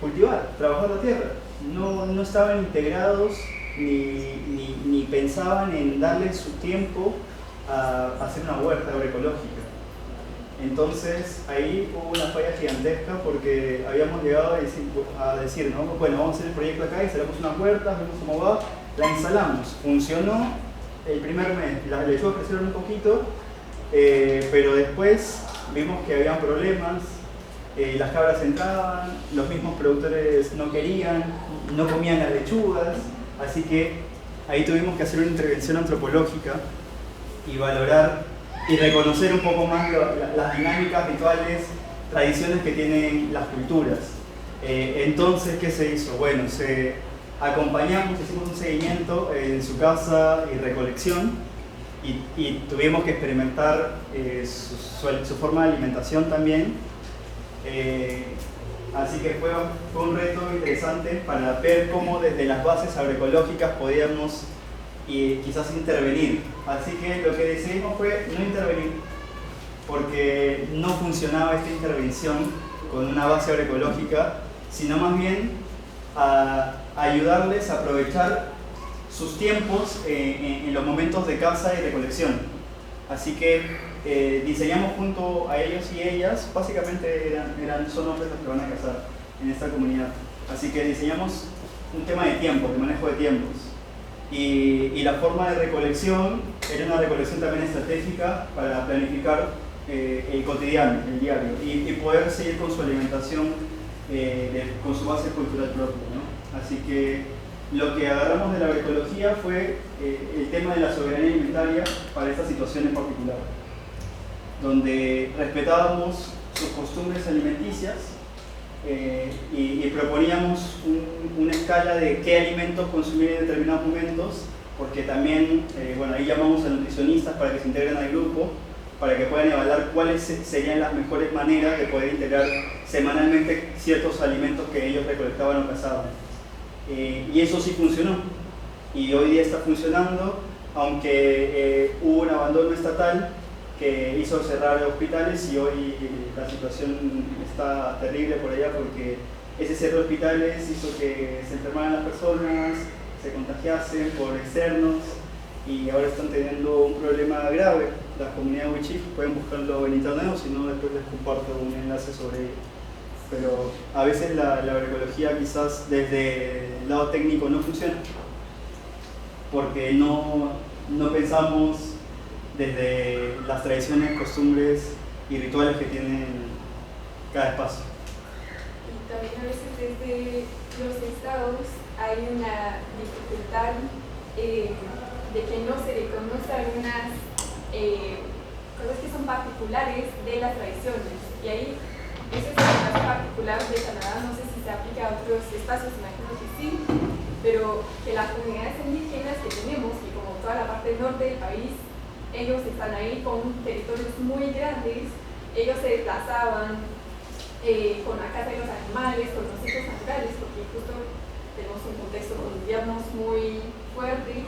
cultivar, trabajar la tierra. No estaban integrados ni pensaban en darle su tiempo a hacer una huerta agroecológica. Entonces ahí hubo una falla gigantesca porque habíamos llegado a decir, ¿no? Bueno, vamos a hacer el proyecto acá, instalamos unas huertas, vemos cómo va, la instalamos, funcionó el primer mes, las lechugas crecieron un poquito, pero después vimos que habían problemas, las cabras entraban, los mismos productores no querían, no comían las lechugas, así que ahí tuvimos que hacer una intervención antropológica y valorar y reconocer un poco más las dinámicas, rituales, tradiciones que tienen las culturas. Entonces, ¿qué se hizo? Bueno, acompañamos, hicimos un seguimiento en su casa y recolección y tuvimos que experimentar su forma de alimentación también. Así que fue un reto interesante para ver cómo desde las bases agroecológicas podíamos quizás intervenir. Así que lo que decidimos fue no intervenir, porque no funcionaba esta intervención con una base agroecológica, sino más bien a ayudarles a aprovechar sus tiempos en los momentos de caza y recolección. Así que diseñamos junto a ellos y ellas, básicamente son hombres los que van a cazar en esta comunidad. Así que diseñamos un tema de tiempos, de manejo de tiempos. Y la forma de recolección era una recolección también estratégica para planificar el cotidiano, el diario, y poder seguir con su alimentación con su base cultural propia, ¿no? Así que lo que agarramos de la agroecología fue el tema de la soberanía alimentaria para esta situación en particular, donde respetábamos sus costumbres alimenticias y proponíamos una escala de qué alimentos consumir en determinados momentos, porque también, bueno, ahí llamamos a nutricionistas para que se integren al grupo, para que puedan evaluar cuáles serían las mejores maneras de poder integrar semanalmente ciertos alimentos que ellos recolectaban o cazaban. Y eso sí funcionó, y hoy día está funcionando, aunque hubo un abandono estatal que hizo cerrar hospitales y hoy la situación está terrible por allá porque ese cierre de hospitales hizo que se enfermaran las personas, se contagiasen por externos y ahora están teniendo un problema grave. Las comunidades wichí pueden buscarlo en internet o si no después les comparto un enlace sobre ello. Pero a veces la agroecología quizás desde el lado técnico no funciona porque no pensamos desde las tradiciones, costumbres y rituales que tienen cada espacio. Y también a veces desde los estados hay una dificultad de que no se reconoce algunas cosas que son particulares de las tradiciones. Y ahí, eso es el caso particular de Canadá, no sé si se aplica a otros espacios, imagino que sí, pero que las comunidades indígenas que tenemos, y como toda la parte norte del país, ellos están ahí con territorios muy grandes, ellos se desplazaban con la caza de los animales, con los ciclos naturales, porque justo tenemos un contexto con inviernos muy fuerte,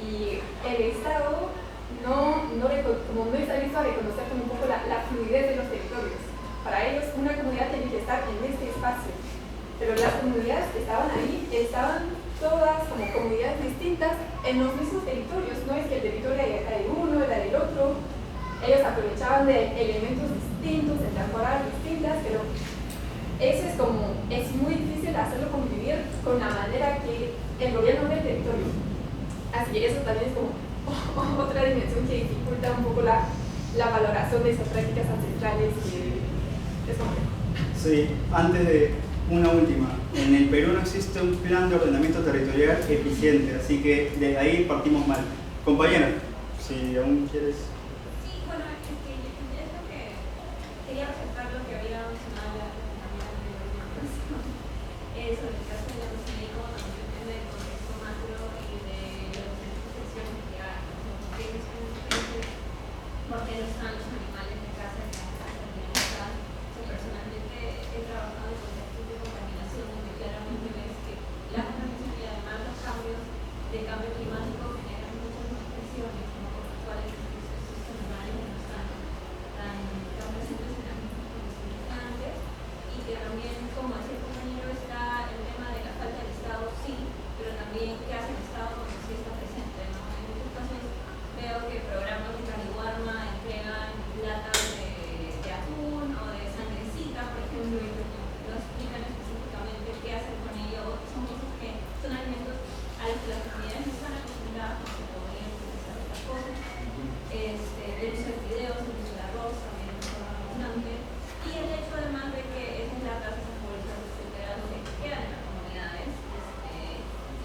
y el Estado como no está listo a reconocer como un poco la fluidez de los territorios. Para ellos, una comunidad tiene que estar en este espacio, pero las comunidades que estaban ahí estaban todas como comunidades distintas en los mismos territorios. No es que el territorio era de uno, era del otro. Ellos aprovechaban de elementos distintos, de temporadas distintas, pero eso es muy difícil hacerlo convivir con la manera que el gobierno ve el territorio. Así que eso también es como otra dimensión que dificulta un poco la valoración de esas prácticas ancestrales y es complejo. Sí, antes de una última. En el Perú no existe un plan de ordenamiento territorial eficiente, así que de ahí partimos mal. Compañera, si aún quieres... Sí, bueno, es lo que quería resaltar lo que había mencionado la compañera anteriormente sobre el caso de la Amazonía, como también depende del contexto macro y de las excepciones que hay, porque no están los animales de casa que están. Personalmente he trabajado en contextos de contaminación donde claramente ves que la contaminación y además los cambios de cambio climático generan muchas más presiones, ¿no? Por las cuales estos animales no están tan presentes en las mismas condiciones que antes, y que también, como decía el compañero, está el tema de la falta del Estado, sí, pero también qué hace el Estado cuando sí está presente, ¿no? En muchos casos veo que programas de Carihuarma entregan latas de atún o de sangrecita, por ejemplo, y no explican específicamente qué hacer con ello. Son cosas que son alimentos a los que las comunidades no están acostumbradas, porque podrían utilizar otras cosas. El uso de fideos, el uso de arroz también es bastante. Y el hecho además de que esas latas, esas bolsas, etcétera, no se quedan en las comunidades,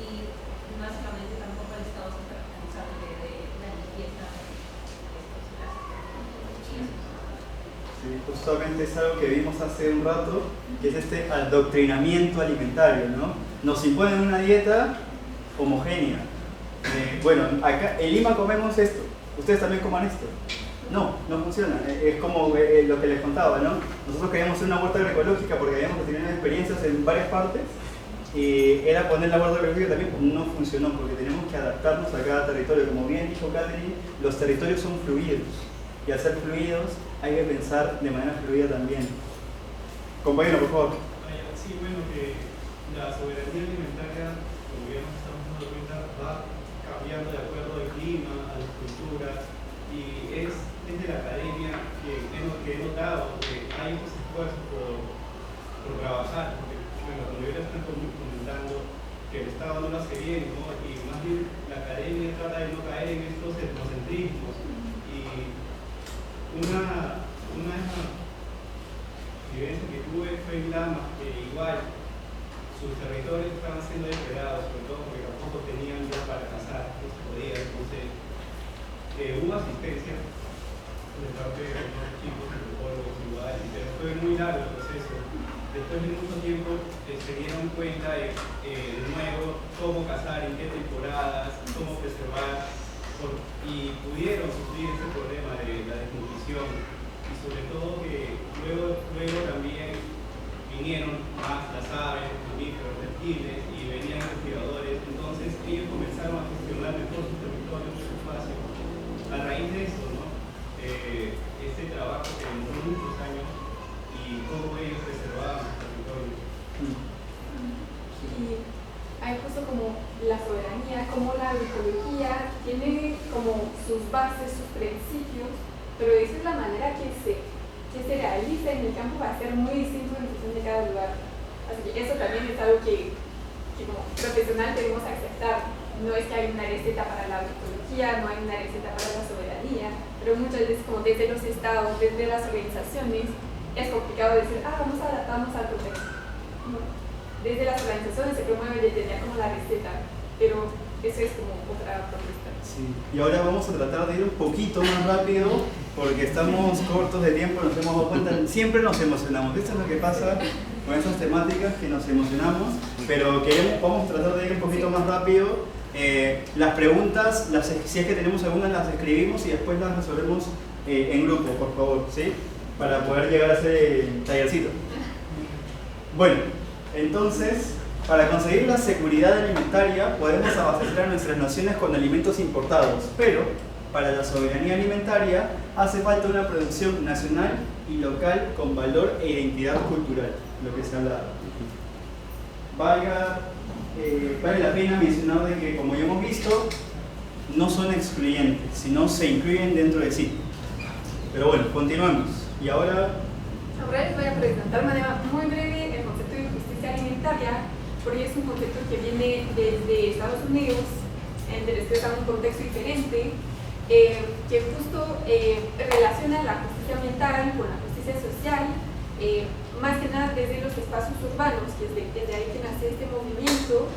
y básicamente tampoco el Estado se está responsable de la limpieza de estos plásticos. Sí, justamente es algo que vimos hace un rato, que es este adoctrinamiento alimentario, ¿no? Nos imponen una dieta homogénea. Bueno, acá en Lima comemos esto, ustedes también coman esto. No, no funciona. Es como lo que les contaba, ¿no? Nosotros queríamos hacer una huerta agroecológica porque habíamos tenido experiencias en varias partes y era poner la huerta agroecológica también, no funcionó porque tenemos que adaptarnos a cada territorio. Como bien dijo Catherine, los territorios son fluidos y al ser fluidos hay que pensar de manera fluida también. Compañero, por favor. Sí, bueno, que la soberanía alimentaria, como ya nos estamos dando cuenta, va cambiando de acuerdo al clima, a las culturas, y es desde la academia que he notado que hay estos esfuerzos por trabajar, porque bueno, como ya están comentando que el Estado no lo hace bien, ¿no? Y más bien la academia trata de no caer en estos etnocentrismos. Y una vivencia que tuve fue en Lama, que igual sus territorios estaban siendo depredados, sobre todo porque tampoco tenían ya para cazar, no se podía. Entonces hubo asistencia de parte de los chicos, antropólogos igual, pero fue muy largo el proceso. Después de mucho tiempo se dieron cuenta de nuevo cómo cazar, en qué temporadas, cómo preservar, y pudieron sufrir ese problema de la desnutrición, y sobre todo que luego también vinieron más las aves, los mamíferos, reptiles, y venían investigadores. Entonces ellos comenzaron a gestionar mejor su territorio, su espacio, a raíz de eso, ¿no? Este trabajo que demoró muchos años y cómo ellos preservaban su territorio. Y hay justo como la soberanía, como la agroecología tiene como sus bases, sus principios, pero esa es la manera que se realiza en el campo, va a ser muy distinto en función de cada lugar. Así que eso también es algo que como profesional debemos aceptar. No es que hay una receta para la agroecología, no hay una receta para la soberanía, pero muchas veces como desde los estados, desde las organizaciones, es complicado decir, vamos a adaptarnos al contexto. No. Desde las organizaciones se promueve desde ya como la receta, pero Esa es como otra propuesta. Sí. Y ahora vamos a tratar de ir un poquito más rápido porque estamos cortos de tiempo, nos hemos dado cuenta, siempre nos emocionamos. Esto es lo que pasa con esas temáticas, que nos emocionamos, pero vamos a tratar de ir un poquito más rápido. Las preguntas, si es que tenemos algunas, las escribimos y después las resolvemos en grupo, por favor, ¿sí? Para poder llegar a ese tallercito. Bueno, entonces, para conseguir la seguridad alimentaria podemos abastecer a nuestras naciones con alimentos importados, pero para la soberanía alimentaria hace falta una producción nacional y local con valor e identidad cultural, lo que se habla. Vale la pena mencionar de que, como ya hemos visto, no son excluyentes, sino se incluyen dentro de sí. Pero bueno, continuamos. Y ahora les voy a presentar de manera muy breve el concepto de justicia alimentaria, porque es un concepto que viene desde Estados Unidos, está en un contexto diferente, que justo relaciona la justicia ambiental con la justicia social, más que nada desde los espacios urbanos, que es desde ahí que nace este movimiento,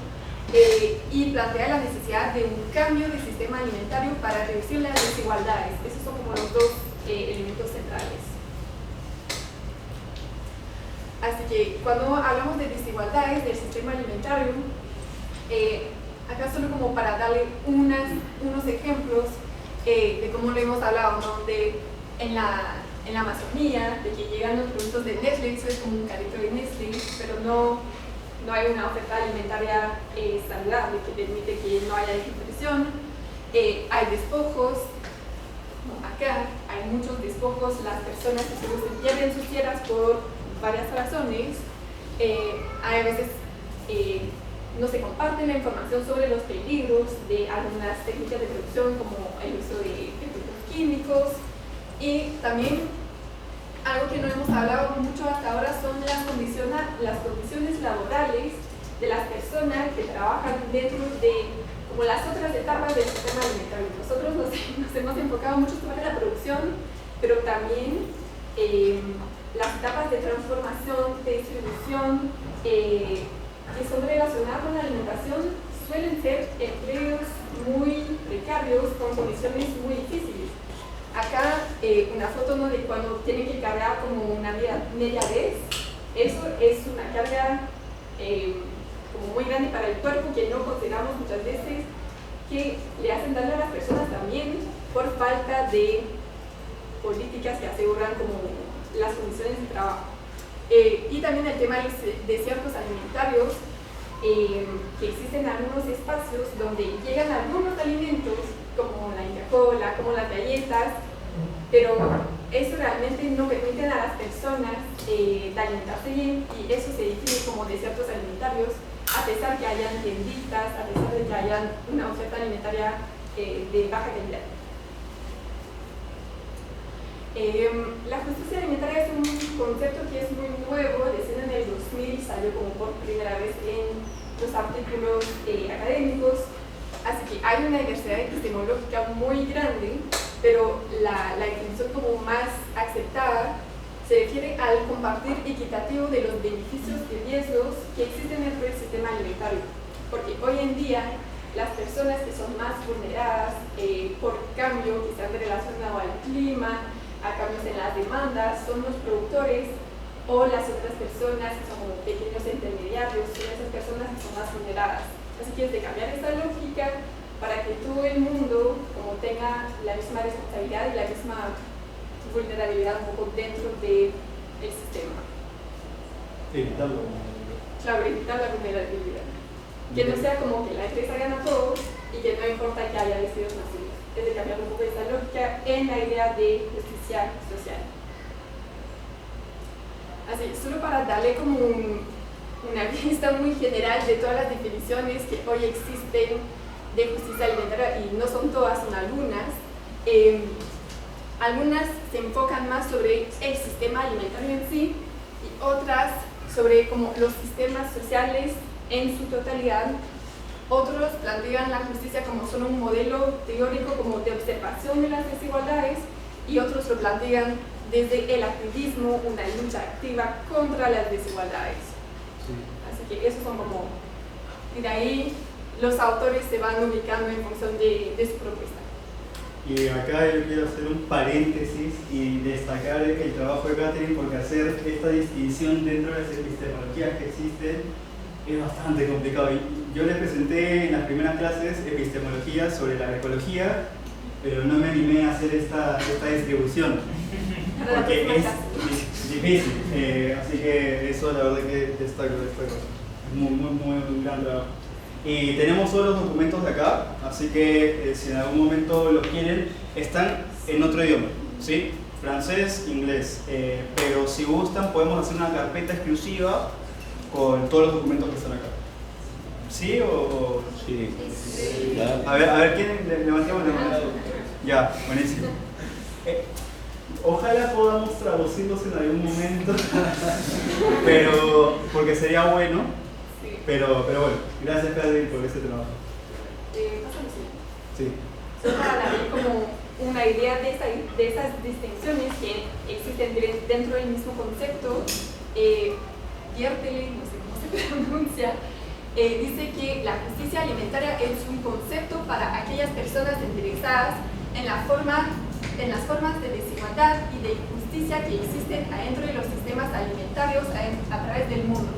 y plantea la necesidad de un cambio del sistema alimentario para reducir las desigualdades. Esos son como los dos elementos centrales. Así que cuando hablamos de desigualdades del sistema alimentario, acá solo como para darle unos ejemplos de cómo lo hemos hablado, ¿no? En la Amazonía, de que llegan los productos de Nestlé, eso es como un carrito de Nestlé, pero no hay una oferta alimentaria saludable que permite que no haya desnutrición. Hay despojos, acá hay muchos despojos, las personas que se pierden sus tierras por varias razones. Hay a veces no se comparte la información sobre los peligros de algunas técnicas de producción, como el uso de productos químicos. Y también algo que no hemos hablado mucho hasta ahora son las condiciones laborales de las personas que trabajan dentro de como las otras etapas del sistema alimentario. Nosotros nos hemos enfocado mucho sobre la producción, pero también las etapas de transformación, de distribución, que son relacionadas con la alimentación, suelen ser empleos muy precarios, con condiciones muy difíciles. Acá una foto, ¿no?, de cuando tienen que cargar como una media vez. Eso es una carga como muy grande para el cuerpo, que no consideramos muchas veces, que le hacen daño a las personas también por falta de políticas que aseguran como las condiciones de trabajo. Y también el tema de ciertos alimentarios, que existen algunos espacios donde llegan algunos alimentos como la Inca-Kola, como las galletas, pero eso realmente no permite a las personas de alimentarse bien, y eso se define como desiertos alimentarios, a pesar que hayan tienditas, a pesar de que hayan una oferta alimentaria de baja calidad. La justicia alimentaria es un concepto que es muy nuevo, recién en el 2000 salió como por primera vez en los artículos académicos, así que hay una diversidad epistemológica muy grande, pero la definición como más aceptada se refiere al compartir equitativo de los beneficios y riesgos que existen dentro del sistema alimentario, porque hoy en día las personas que son más vulneradas por cambio que se han relacionado al clima, a cambios en las demandas, son los productores o las otras personas que son como pequeños intermediarios, son esas personas que son más vulneradas. Así que es de cambiar esta lógica para que todo el mundo como tenga la misma responsabilidad y la misma vulnerabilidad un poco dentro del sistema. Evitarlo. Claro, evitar la vulnerabilidad. Que no sea como que la empresa gana todo y que no importa que haya despidos masivos. Es de cambiar un poco esta lógica en la idea de justicia social. Así, solo para darle como una vista muy general de todas las definiciones que hoy existen de justicia alimentaria, y no son todas, son algunas. Algunas se enfocan más sobre el sistema alimentario en sí, y otras sobre como los sistemas sociales en su totalidad. Otros plantean la justicia como solo un modelo teórico como de observación de las desigualdades, y otros lo plantean desde el activismo, una lucha activa contra las desigualdades. Sí. Así que esos son como, y de ahí los autores se van ubicando en función de su propuesta. Y acá yo quiero hacer un paréntesis y destacar el trabajo de Catherine, porque hacer esta distinción dentro de las epistemologías que existen es bastante complicado. Yo les presenté en las primeras clases epistemología sobre la ecología, pero no me animé a hacer esta distribución, porque es difícil. Así que eso la verdad que destaco. Es muy gran trabajo. Y tenemos todos los documentos de acá, así que si en algún momento los quieren, están en otro idioma, ¿sí? Francés, inglés, pero si gustan podemos hacer una carpeta exclusiva con todos los documentos que están acá. ¿Sí o...? Sí. A ver, ¿quién? Levantemos la mano. Ya, buenísimo. Ojalá podamos traducirlos en algún momento, pero porque sería bueno. Pero bueno, gracias Catherine por ese trabajo. Sí. Solo para dar como una idea de esas distinciones que existen dentro del mismo concepto, Giertele, no sé cómo se pronuncia, dice que la justicia alimentaria es un concepto para aquellas personas interesadas en las formas de desigualdad y de injusticia que existen adentro de los sistemas alimentarios a través del mundo.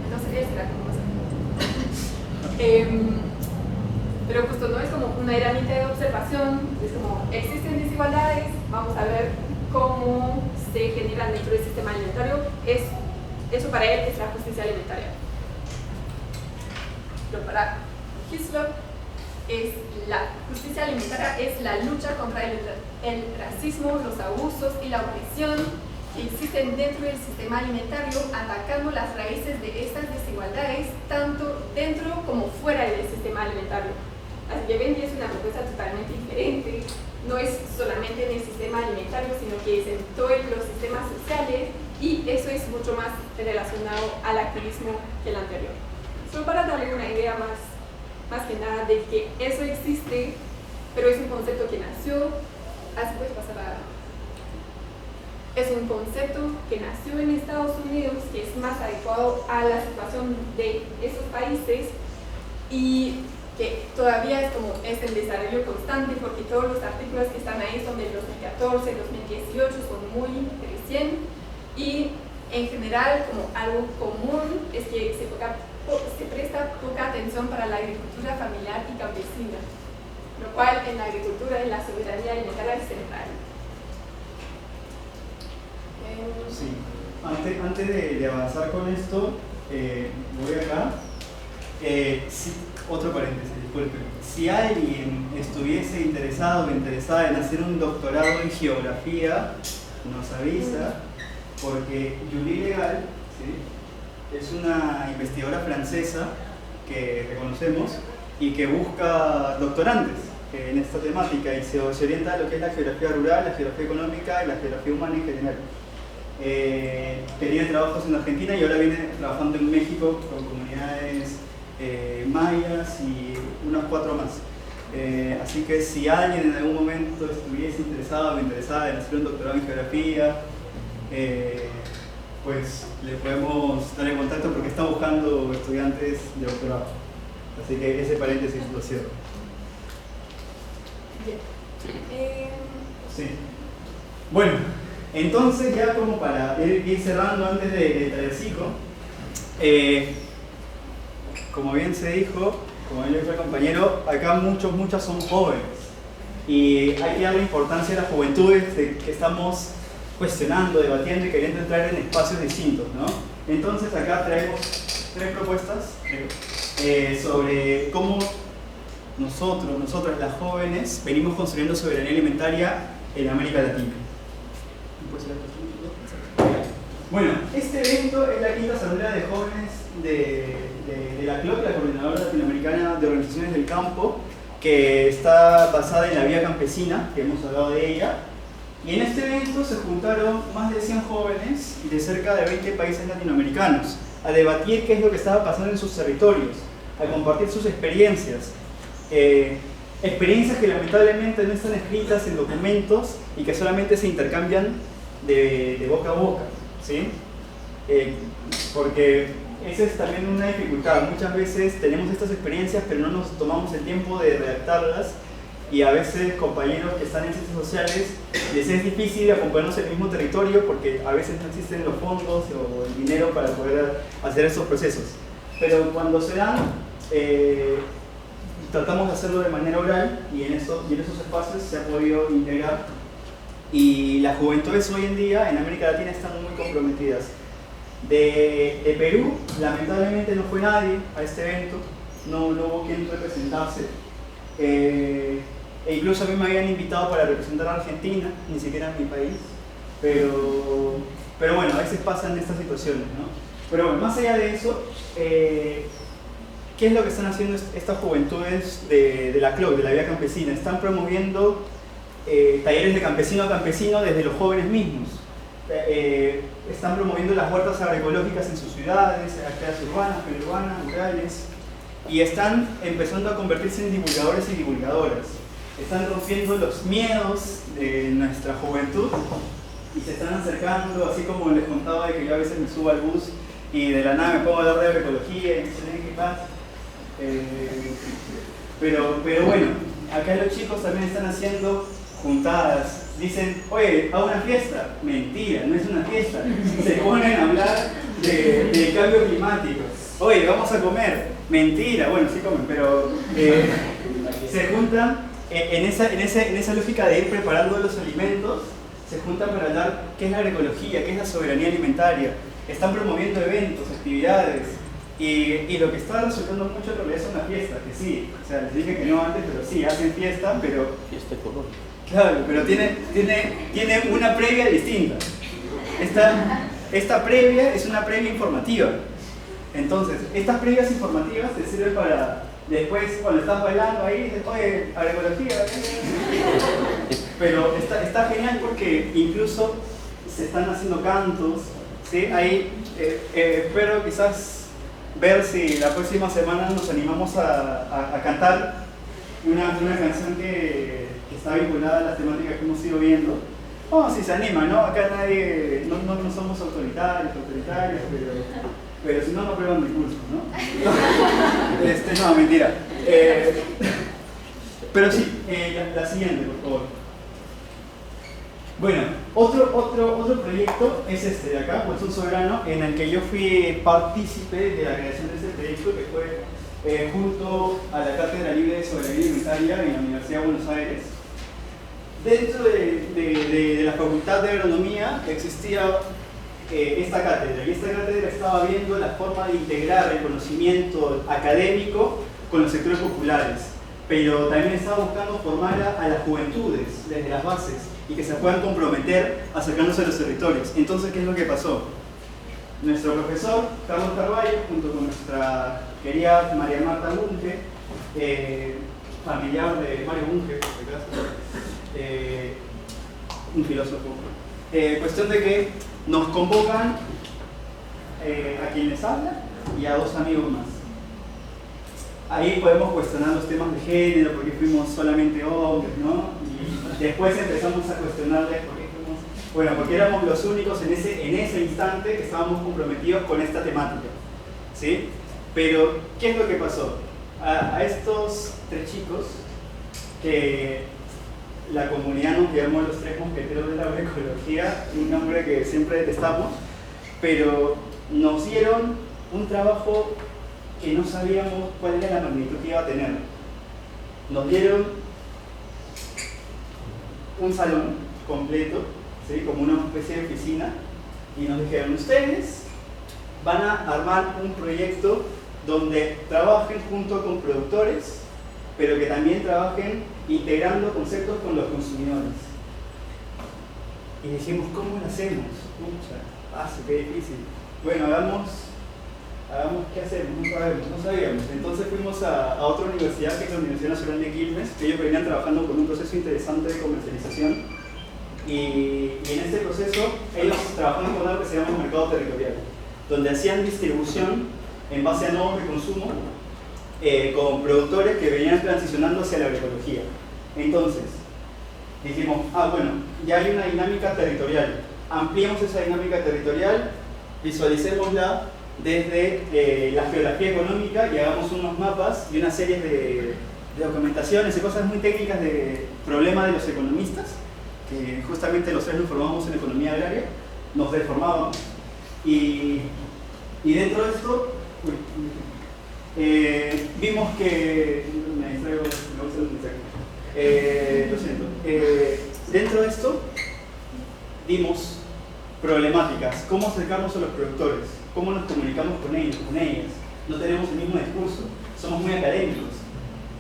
Entonces, esa era como pero justo no es como una herramienta de observación, es como existen desigualdades, vamos a ver cómo se generan dentro del sistema alimentario. Eso para él es la justicia alimentaria. Pero para Hislop, la justicia alimentaria es la lucha contra el racismo, los abusos y la opresión que existen dentro del sistema alimentario, atacando las raíces de estas desigualdades, tanto dentro como fuera del sistema alimentario. Así que ven que es una propuesta totalmente diferente, no es solamente en el sistema alimentario, sino que es en todos los sistemas sociales, y eso es mucho más relacionado al activismo que el anterior. Solo para darle una idea más que nada de que eso existe, pero es un concepto que nació, puedes pasar a... Es un concepto que nació en Estados Unidos, que es más adecuado a la situación de esos países y que todavía es en desarrollo constante, porque todos los artículos que están ahí son del 2014, 2018, son muy recién, y en general como algo común es que se presta poca atención para la agricultura familiar y campesina, lo cual en la agricultura y la soberanía alimentaria es central. Sí. Antes de avanzar con esto, voy acá. Otro paréntesis, disculpen. Si alguien estuviese interesado o interesada en hacer un doctorado en geografía, nos avisa, porque Julie Legal, ¿sí?, es una investigadora francesa que reconocemos y que busca doctorantes en esta temática y se orienta a lo que es la geografía rural, la geografía económica y la geografía humana en general. Tenía trabajos en Argentina y ahora viene trabajando en México con comunidades mayas y unas 4 más. Así que si alguien en algún momento estuviese interesado o interesada en hacer un doctorado en geografía, pues le podemos dar en contacto porque está buscando estudiantes de doctorado. Así que ese paréntesis lo cierro. Sí. Bueno, entonces ya como para ir cerrando antes de Tallercico, como bien se dijo, como bien dijo el compañero, acá muchas son jóvenes y hay que darle importancia a las juventudes que estamos cuestionando, debatiendo y queriendo entrar en espacios distintos, ¿no? Entonces acá traemos 3 propuestas sobre cómo nosotras las jóvenes venimos construyendo soberanía alimentaria en América Latina. Bueno, este evento es la quinta asamblea de jóvenes de la CLOC, la Coordinadora Latinoamericana de Organizaciones del Campo, que está basada en la vía campesina, que hemos hablado de ella. Y en este evento se juntaron más de 100 jóvenes de cerca de 20 países latinoamericanos a debatir qué es lo que estaba pasando en sus territorios, a compartir sus experiencias. Experiencias que lamentablemente no están escritas en documentos y que solamente se intercambian de boca a boca, ¿sí? Porque esa es también una dificultad. Muchas veces tenemos estas experiencias, pero no nos tomamos el tiempo de redactarlas, y a veces compañeros que están en ciencias sociales les es difícil acompañarnos en el mismo territorio porque a veces no existen los fondos o el dinero para poder hacer esos procesos. Pero cuando se dan, tratamos de hacerlo de manera oral, y en esos espacios se ha podido integrar. Y las juventudes hoy en día en América Latina están muy comprometidas. De Perú, lamentablemente no fue nadie a este evento, no hubo quien representase. E incluso a mí me habían invitado para representar a Argentina, ni siquiera en mi país. Pero bueno, a veces pasan estas situaciones, ¿no? Pero bueno, más allá de eso, ¿qué es lo que están haciendo estas juventudes de la CLOC, de la Vía Campesina? Están promoviendo talleres de campesino a campesino desde los jóvenes mismos. Están promoviendo las huertas agroecológicas en sus ciudades, actividades urbanas, periurbanas, rurales, y están empezando a convertirse en divulgadores y divulgadoras. Están rompiendo los miedos de nuestra juventud y se están acercando, así como les contaba de que yo a veces me subo al bus y de la nada me pongo a hablar de agroecología y no sé qué pasa. Pero bueno, acá los chicos también están haciendo juntadas. Dicen, oye, ¿a una fiesta? Mentira, no es una fiesta. Se ponen a hablar del cambio climático. Oye, vamos a comer. Mentira, bueno, sí comen, pero se juntan en esa lógica de ir preparando los alimentos. Se juntan para hablar qué es la agroecología, qué es la soberanía alimentaria. Están promoviendo eventos, actividades. Y lo que está resultando mucho en realidad es una fiesta, que sí, o sea, les dije que no antes, pero sí, hacen fiesta, pero... Fiesta ecológica. Claro, pero tiene una previa distinta. Esta previa es una previa informativa. Entonces, estas previas informativas te sirven para después, cuando estás bailando ahí, dices, oye, agroecología. Pero está genial porque incluso se están haciendo cantos, ¿sí? Ahí espero quizás ver si la próxima semana nos animamos a cantar una canción que está vinculada a las temáticas que hemos ido viendo. Oh, si se anima, ¿no? Acá nadie, no somos autoritarios, pero si no, no aprueban mi curso, ¿no? No, mentira. Pero sí, la siguiente, por favor. Bueno, otro proyecto es este de acá, Cohesión Soberano, en el que yo fui partícipe de la creación de este proyecto, que fue junto a la Cátedra Libre de Soberanía Alimentaria en la Universidad de Buenos Aires. Dentro de la Facultad de Agronomía existía esta cátedra, y esta cátedra estaba viendo la forma de integrar el conocimiento académico con los sectores populares, pero también estaba buscando formar a las juventudes desde las bases y que se puedan comprometer acercándose a los territorios. Entonces, ¿qué es lo que pasó? Nuestro profesor, Carlos Carvalho, junto con nuestra querida María Marta Bunge, familiar de Mario Bunge, por si acaso, un filósofo, cuestión de que nos convocan a quien les habla y a dos amigos más. Ahí podemos cuestionar los temas de género, porque fuimos solamente hombres, ¿no? Y después empezamos a cuestionarles por qué fuimos... Bueno, porque éramos los únicos en ese instante que estábamos comprometidos con esta temática, ¿sí? Pero, ¿qué es lo que pasó? A estos tres chicos, que la comunidad nos llamó los tres mosqueteros de la agroecología, un nombre que siempre detestamos, pero nos dieron un trabajo que no sabíamos cuál era la magnitud que iba a tener. Nos dieron un salón completo, ¿sí? Como una especie de oficina, y nos dijeron, ustedes van a armar un proyecto donde trabajen junto con productores, pero que también trabajen integrando conceptos con los consumidores. Y dijimos, ¿cómo lo hacemos? Pucha, qué difícil. Bueno, hagamos qué hacemos, no sabíamos. Entonces fuimos a otra universidad, que es la Universidad Nacional de Quilmes, que ellos venían trabajando con un proceso interesante de comercialización. Y en este proceso, ellos trabajaban con algo que se llama el mercado territorial, donde hacían distribución en base a normas de consumo con productores que venían transicionando hacia la agroecología. Entonces, dijimos, bueno, ya hay una dinámica territorial, ampliemos esa dinámica territorial, visualicémosla desde la geografía económica y hagamos unos mapas y una serie de documentaciones y cosas muy técnicas de problemas de los economistas, que justamente los tres nos formamos en economía agraria, nos deformábamos. Y dentro de esto, vimos que... me distraigo, me gusta el mensaje. Lo siento. Dentro de esto, vimos problemáticas, cómo acercarnos a los productores, cómo nos comunicamos con ellos, con ellas. No tenemos el mismo discurso, somos muy académicos.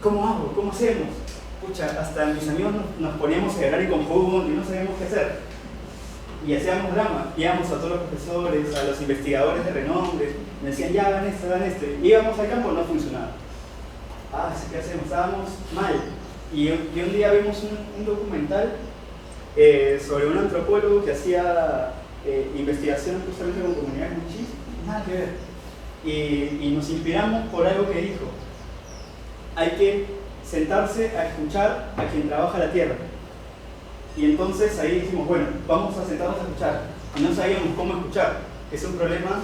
¿Cómo hago? ¿Cómo hacemos? Pucha, hasta mis amigos nos poníamos a hablar en conjunto y no sabíamos qué hacer. Y hacíamos drama, íbamos a todos los profesores, a los investigadores de renombre, me decían, ya hagan esto, hagan esto. Íbamos al campo, no funcionaba. Ah, ¿qué hacemos? Estábamos mal. Y un día vimos un documental sobre un antropólogo que hacía investigaciones justamente con comunidades mochis, nada que ver. Y nos inspiramos por algo que dijo. Hay que sentarse a escuchar a quien trabaja la tierra. Y entonces ahí dijimos, bueno, vamos a sentarnos a escuchar. Y no sabíamos cómo escuchar. Es un problema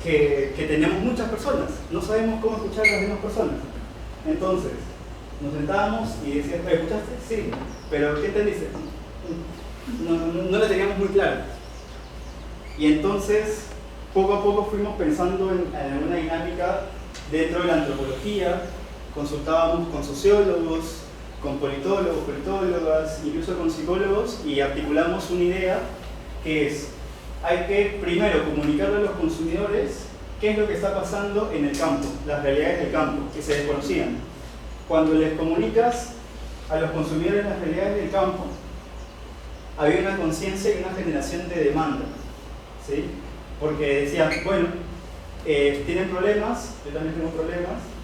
que tenemos muchas personas. No sabemos cómo escuchar a las mismas personas. Entonces, nos sentábamos y decían, ¿escuchaste? Sí. ¿Pero qué entendiste? No lo teníamos muy claro. Y entonces, poco a poco fuimos pensando en una dinámica dentro de la antropología. Consultábamos con sociólogos, con politólogos, politólogas, incluso con psicólogos, y articulamos una idea que es, hay que primero comunicarle a los consumidores qué es lo que está pasando en el campo, las realidades del campo, que se desconocían. Cuando les comunicas a los consumidores las realidades del campo, había una conciencia y una generación de demanda, ¿sí? Porque decían, bueno, tienen problemas, yo también tengo problemas,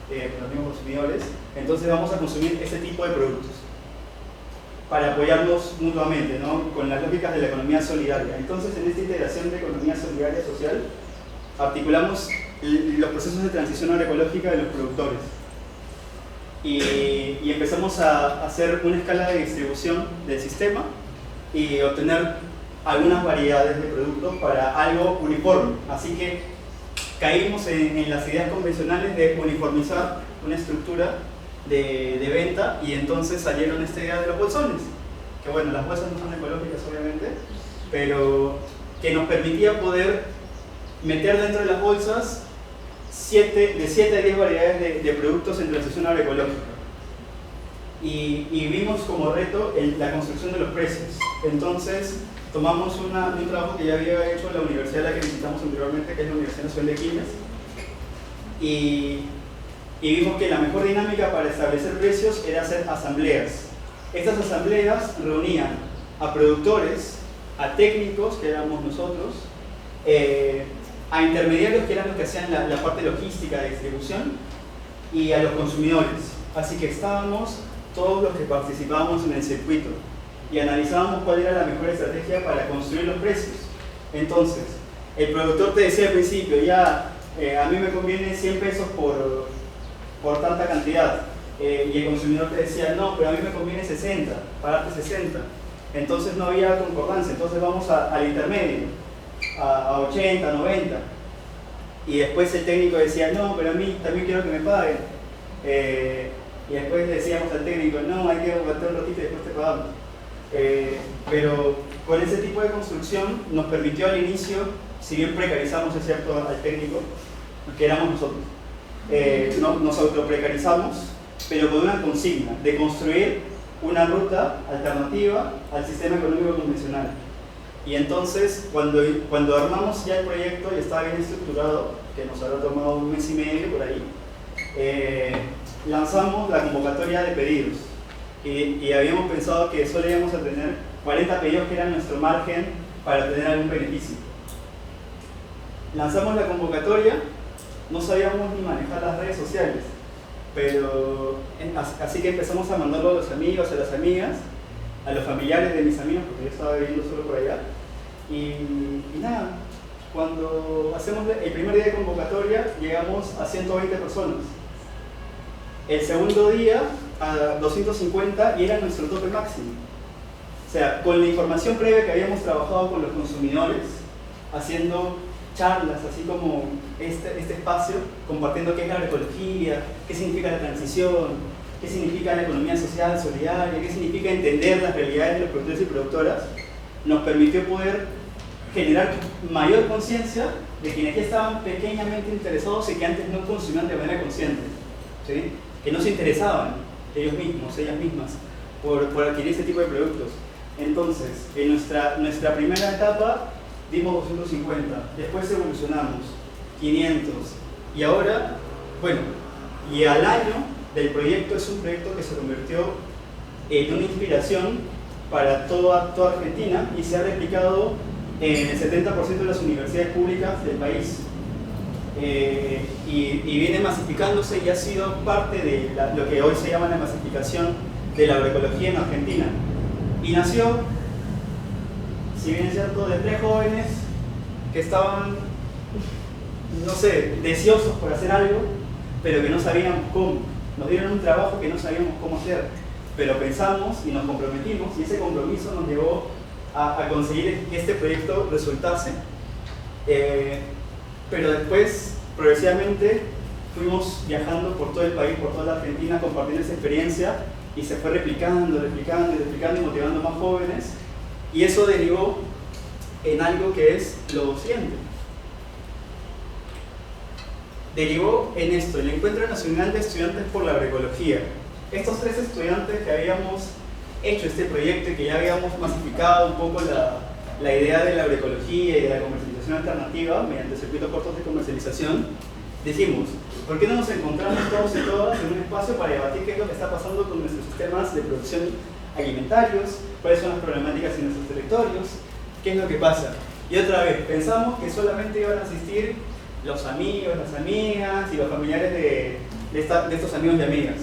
con los mismos consumidores, entonces vamos a consumir ese tipo de productos para apoyarnos mutuamente, ¿no? Con las lógicas de la economía solidaria. Entonces, en esta integración de economía solidaria social, articulamos los procesos de transición agroecológica de los productores y empezamos a hacer una escala de distribución del sistema y obtener algunas variedades de productos para algo uniforme. Así que caímos en las ideas convencionales de uniformizar una estructura de venta y entonces salieron esta idea de los bolsones, que bueno, las bolsas no son ecológicas obviamente, pero que nos permitía poder meter dentro de las bolsas de 7 a 10 variedades de productos en transición agroecológica. Y vimos como reto la construcción de los precios. Entonces tomamos un trabajo que ya había hecho la universidad a la que visitamos anteriormente, que es la Universidad Nacional de Quilmes, y vimos que la mejor dinámica para establecer precios era hacer asambleas. Estas asambleas reunían a productores, a técnicos, que éramos nosotros, a intermediarios, que eran los que hacían la parte logística de distribución, y a los consumidores. Así que estábamos todos los que participábamos en el circuito y analizábamos cuál era la mejor estrategia para construir los precios. Entonces, el productor te decía al principio, ya, a mí me conviene 100 pesos por tanta cantidad, y el consumidor te decía, no, pero a mí me conviene 60, pagarte 60. Entonces no había concordancia, entonces vamos al intermedio, a 80, 90. Y después el técnico decía, no, pero a mí también quiero que me paguen. Y después le decíamos al técnico, no, hay que aguantar un ratito y después te pagamos. Pero con ese tipo de construcción nos permitió al inicio, si bien precarizamos, es cierto, al técnico, que éramos nosotros, nos autoprecarizamos, pero con una consigna de construir una ruta alternativa al sistema económico convencional. Y entonces, cuando armamos ya el proyecto y estaba bien estructurado, que nos habrá tomado un mes y medio por ahí, lanzamos la convocatoria de pedidos. Y habíamos pensado que solo íbamos a tener 40 pedidos, que era nuestro margen para obtener algún beneficio. Lanzamos la convocatoria, no sabíamos ni manejar las redes sociales, pero así que empezamos a mandarlo a los amigos, a las amigas, a los familiares de mis amigos, porque yo estaba viviendo solo por allá. Y nada, cuando hacemos el primer día de convocatoria, llegamos a 120 personas. El segundo día a 250 y era nuestro tope máximo. O sea, con la información previa que habíamos trabajado con los consumidores, haciendo charlas, así como este espacio, compartiendo qué es la agroecología, qué significa la transición, qué significa la economía social, solidaria, qué significa entender las realidades de los productores y productoras, nos permitió poder generar mayor conciencia de quienes ya estaban pequeñamente interesados y que antes no consumían de manera consciente, ¿sí? Que no se interesaban ellos mismos, ellas mismas, por adquirir ese tipo de productos. Entonces, en nuestra primera etapa dimos 250, después evolucionamos, 500, y ahora, bueno, y al año del proyecto es un proyecto que se convirtió en una inspiración para toda Argentina y se ha replicado en el 70% de las universidades públicas del país. Y viene masificándose y ha sido parte de lo que hoy se llama la masificación de la agroecología en Argentina. Y nació, si bien es cierto, de 3 jóvenes que estaban, no sé, deseosos por hacer algo, pero que no sabíamos cómo. Nos dieron un trabajo que no sabíamos cómo hacer, pero pensamos y nos comprometimos, y ese compromiso nos llevó a conseguir que este proyecto resultase. Pero después, progresivamente, fuimos viajando por todo el país, por toda la Argentina, compartiendo esa experiencia, y se fue replicando y motivando más jóvenes, y eso derivó en algo que es lo siguiente. Derivó en esto, el Encuentro Nacional de Estudiantes por la Agroecología. Estos 3 estudiantes que habíamos hecho este proyecto y que ya habíamos masificado un poco la idea de la agroecología y de la comercialización alternativa mediante circuitos cortos de comercialización, dijimos, ¿por qué no nos encontramos todos y todas en un espacio para debatir qué es lo que está pasando con nuestros sistemas de producción alimentarios, cuáles son las problemáticas en nuestros territorios, qué es lo que pasa? Y otra vez, pensamos que solamente iban a asistir los amigos, las amigas y los familiares de estos amigos y amigas.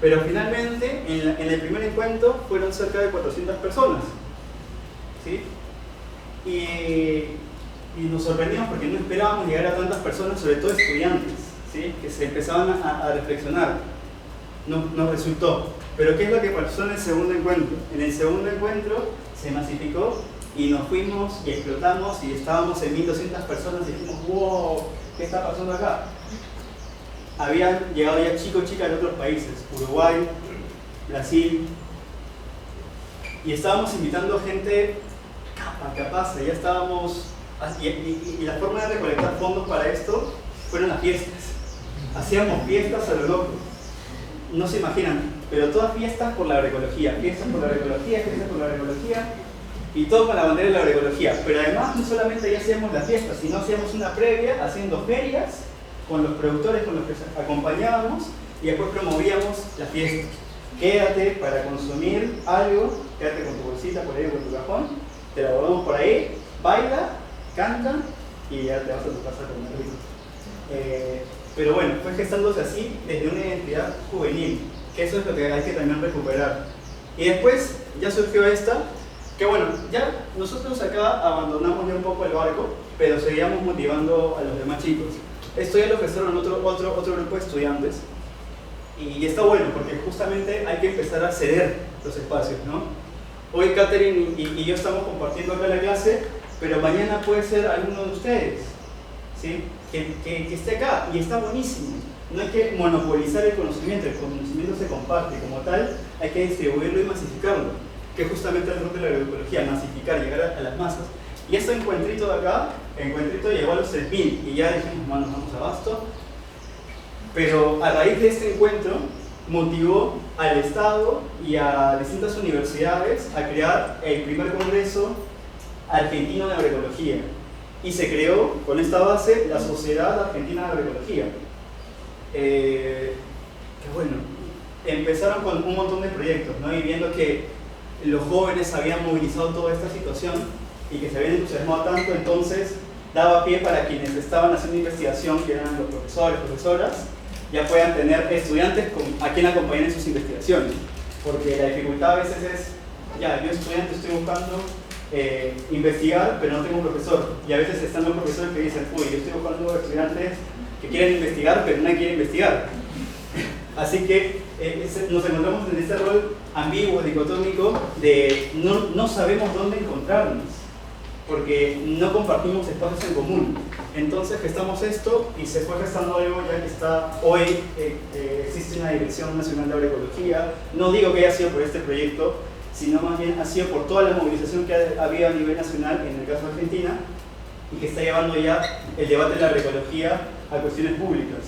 Pero finalmente, en el primer encuentro fueron cerca de 400 personas, ¿sí? Y nos sorprendimos porque no esperábamos llegar a tantas personas, sobre todo estudiantes, ¿sí? Que se empezaban a reflexionar. Nos resultó. Pero ¿qué es lo que pasó en el segundo encuentro? En el segundo encuentro se masificó y nos fuimos y explotamos y estábamos en 1200 personas y dijimos, wow, ¿qué está pasando acá? Habían llegado ya chicos, chicas de otros países, Uruguay, Brasil, y estábamos invitando gente capaz, ya estábamos, y la forma de recolectar fondos para esto fueron las fiestas. Hacíamos fiestas a lo loco, no se imaginan, pero todas fiestas por la agroecología, fiestas por la agroecología, y todo con la bandera de la agroecología. Pero además no solamente ya hacíamos las fiestas, sino hacíamos una previa haciendo ferias con los productores con los que acompañábamos y después promovíamos las fiestas. Quédate para consumir algo, quédate con tu bolsita por ahí o con tu cajón, te la guardamos por ahí, baila, canta y ya te vas a tu casa a comer rico. Pero bueno, fue gestándose así desde una identidad juvenil, que eso es lo que hay que también recuperar. Y después ya surgió esta, que bueno, ya nosotros acá abandonamos ya un poco el barco, pero seguíamos motivando a los demás chicos. Esto ya lo ofrecieron otro grupo de estudiantes, y está bueno porque justamente hay que empezar a ceder los espacios, ¿no? Hoy Catherine y yo estamos compartiendo acá la clase, pero mañana puede ser alguno de ustedes, ¿sí? Que esté acá, y está buenísimo. No hay que monopolizar el conocimiento se comparte, como tal hay que distribuirlo y masificarlo, que es justamente el rol de la agroecología, masificar, llegar a las masas. Y este encuentrito de acá, encuentrito llegó a los 3.000 y ya dijimos, no nos damos abasto. Pero a raíz de este encuentro motivó al Estado y a distintas universidades a crear el primer congreso argentino de agroecología. Y se creó con esta base la Sociedad Argentina de Agroecología. Que bueno, empezaron con un montón de proyectos, ¿no? Y viendo que los jóvenes habían movilizado toda esta situación y que se habían entusiasmado tanto, entonces daba pie para quienes estaban haciendo investigación, que eran los profesores, profesoras, ya puedan tener estudiantes a quien acompañen en sus investigaciones. Porque la dificultad a veces es, ya, yo estudiante estoy buscando investigar, pero no tengo un profesor. Y a veces están los profesores que dicen, uy, yo estoy buscando estudiantes que quieren investigar, pero nadie quiere investigar. Así que nos encontramos en este rol ambiguo, dicotómico, de no sabemos dónde encontrarnos. porque no compartimos espacios en común. Entonces gestamos esto y se fue gestando algo ya que está hoy, existe una Dirección Nacional de Agroecología. No digo que haya sido por este proyecto, sino más bien ha sido por toda la movilización que ha habido a nivel nacional, en el caso de Argentina, y que está llevando ya el debate de la agroecología a cuestiones públicas,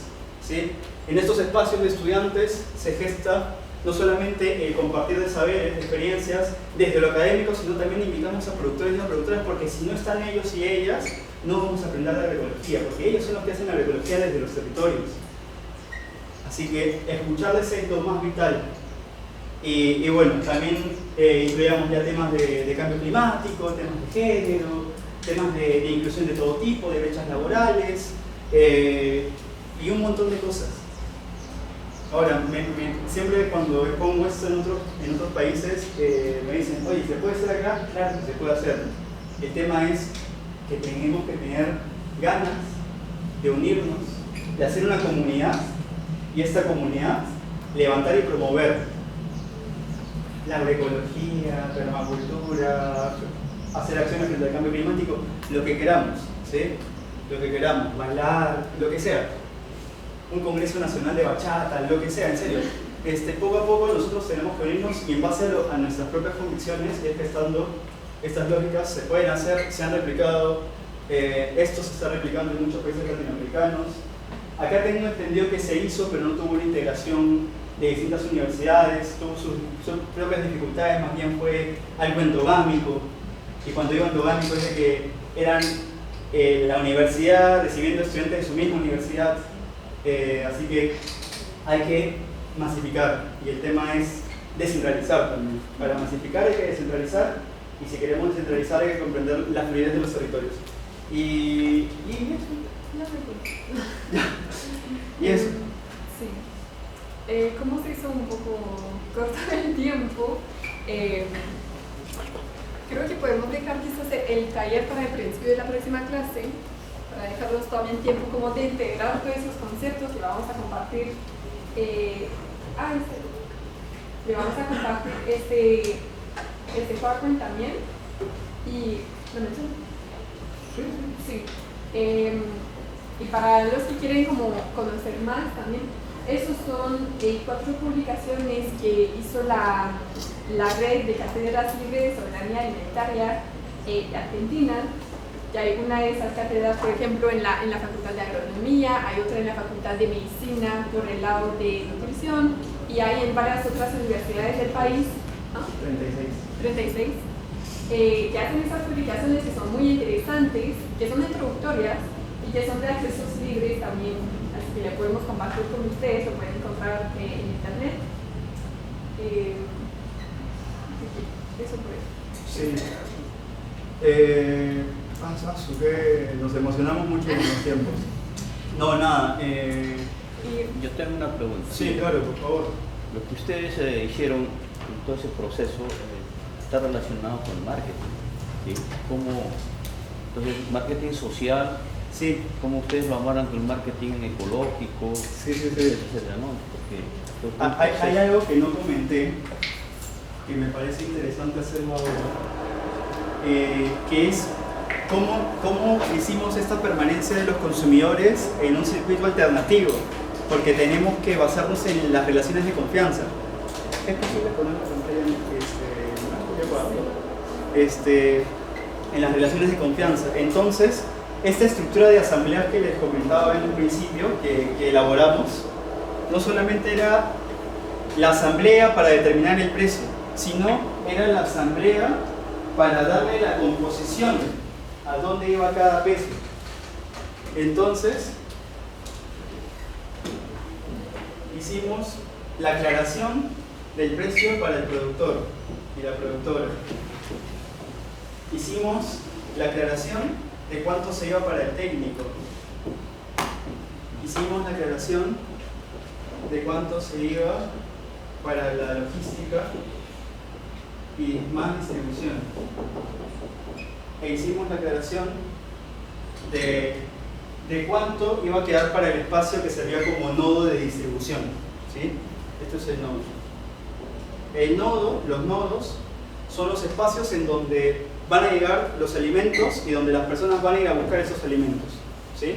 ¿sí? En estos espacios de estudiantes se gesta no solamente el compartir de saberes, de experiencias desde lo académico, sino también invitamos a productores y a productoras, porque si no están ellos y ellas, no vamos a aprender de agroecología, porque ellos son los que hacen la agroecología desde los territorios. Así que escucharles es lo más vital. Y bueno, también incluíamos ya temas de cambio climático, temas de género, temas de inclusión de todo tipo, de brechas laborales y un montón de cosas. Ahora, siempre cuando pongo esto en otros países, me dicen, oye, ¿se puede hacer acá? Claro, se puede hacer. El tema es que tenemos que tener ganas de unirnos, de hacer una comunidad, y esta comunidad levantar y promover la agroecología, permacultura, hacer acciones frente al cambio climático, lo que queramos, ¿sí? Lo que queramos, bailar, lo que sea. Un congreso nacional de bachata, lo que sea, en serio. Poco a poco nosotros tenemos que unirnos y en base a nuestras propias convicciones, ir gestando estas lógicas, se pueden hacer, se han replicado, esto se está replicando en muchos países latinoamericanos. Acá tengo entendido que se hizo, pero no tuvo una integración de distintas universidades, tuvo sus propias dificultades, más bien fue algo endogámico. Y cuando digo endogámico es de que eran la universidad recibiendo estudiantes de su misma universidad, así que hay que masificar, y el tema es descentralizar también. Para masificar hay que descentralizar, y si queremos descentralizar hay que comprender la fluidez de los territorios. Y eso. Sí. Como se hizo un poco corto el tiempo, creo que podemos dejar quizás el taller para el principio de la próxima clase, para dejarnos también tiempo como de integrar todos esos conceptos que vamos a compartir. Le vamos a compartir este PowerPoint también. Y ¿lo menciono? Sí. Y para los que quieren como conocer más también, esos son 4 publicaciones que hizo la red de cátedras libres de soberanía alimentaria de Argentina. Y hay una de esas cátedras, por ejemplo, en la Facultad de Agronomía, hay otra en la Facultad de Medicina por el lado de Nutrición, y hay en varias otras universidades del país, ¿no? 36, que hacen esas publicaciones que son muy interesantes, que son introductorias y que son de accesos libres también, así que la podemos compartir con ustedes, lo pueden encontrar en internet. Eso por eso. Sí. Que nos emocionamos mucho en los tiempos. No, nada. Yo tengo una pregunta. Sí, claro, por favor. Lo que ustedes hicieron en todo ese proceso está relacionado con marketing, ¿sí? Entonces, marketing social, sí. ¿Cómo ustedes lo amaran con el marketing ecológico? Sí. Etcétera, ¿no? Porque hay algo que no comenté, que me parece interesante hacerlo ahora, que es cómo hicimos esta permanencia de los consumidores en un circuito alternativo, porque tenemos que basarnos en las relaciones de confianza. ¿Es posible poner la pantalla en las relaciones de confianza? Entonces, esta estructura de asamblea que les comentaba en un principio, que elaboramos, no solamente era la asamblea para determinar el precio, sino era la asamblea para darle la composición a dónde iba cada peso. Entonces, hicimos la aclaración del precio para el productor y la productora. Hicimos la aclaración de cuánto se iba para el técnico. Hicimos la aclaración de cuánto se iba para la logística y más distribución. E hicimos la aclaración de cuánto iba a quedar para el espacio que servía como nodo de distribución, ¿sí? Esto es el nodo. Los nodos son los espacios en donde van a llegar los alimentos y donde las personas van a ir a buscar esos alimentos, ¿sí?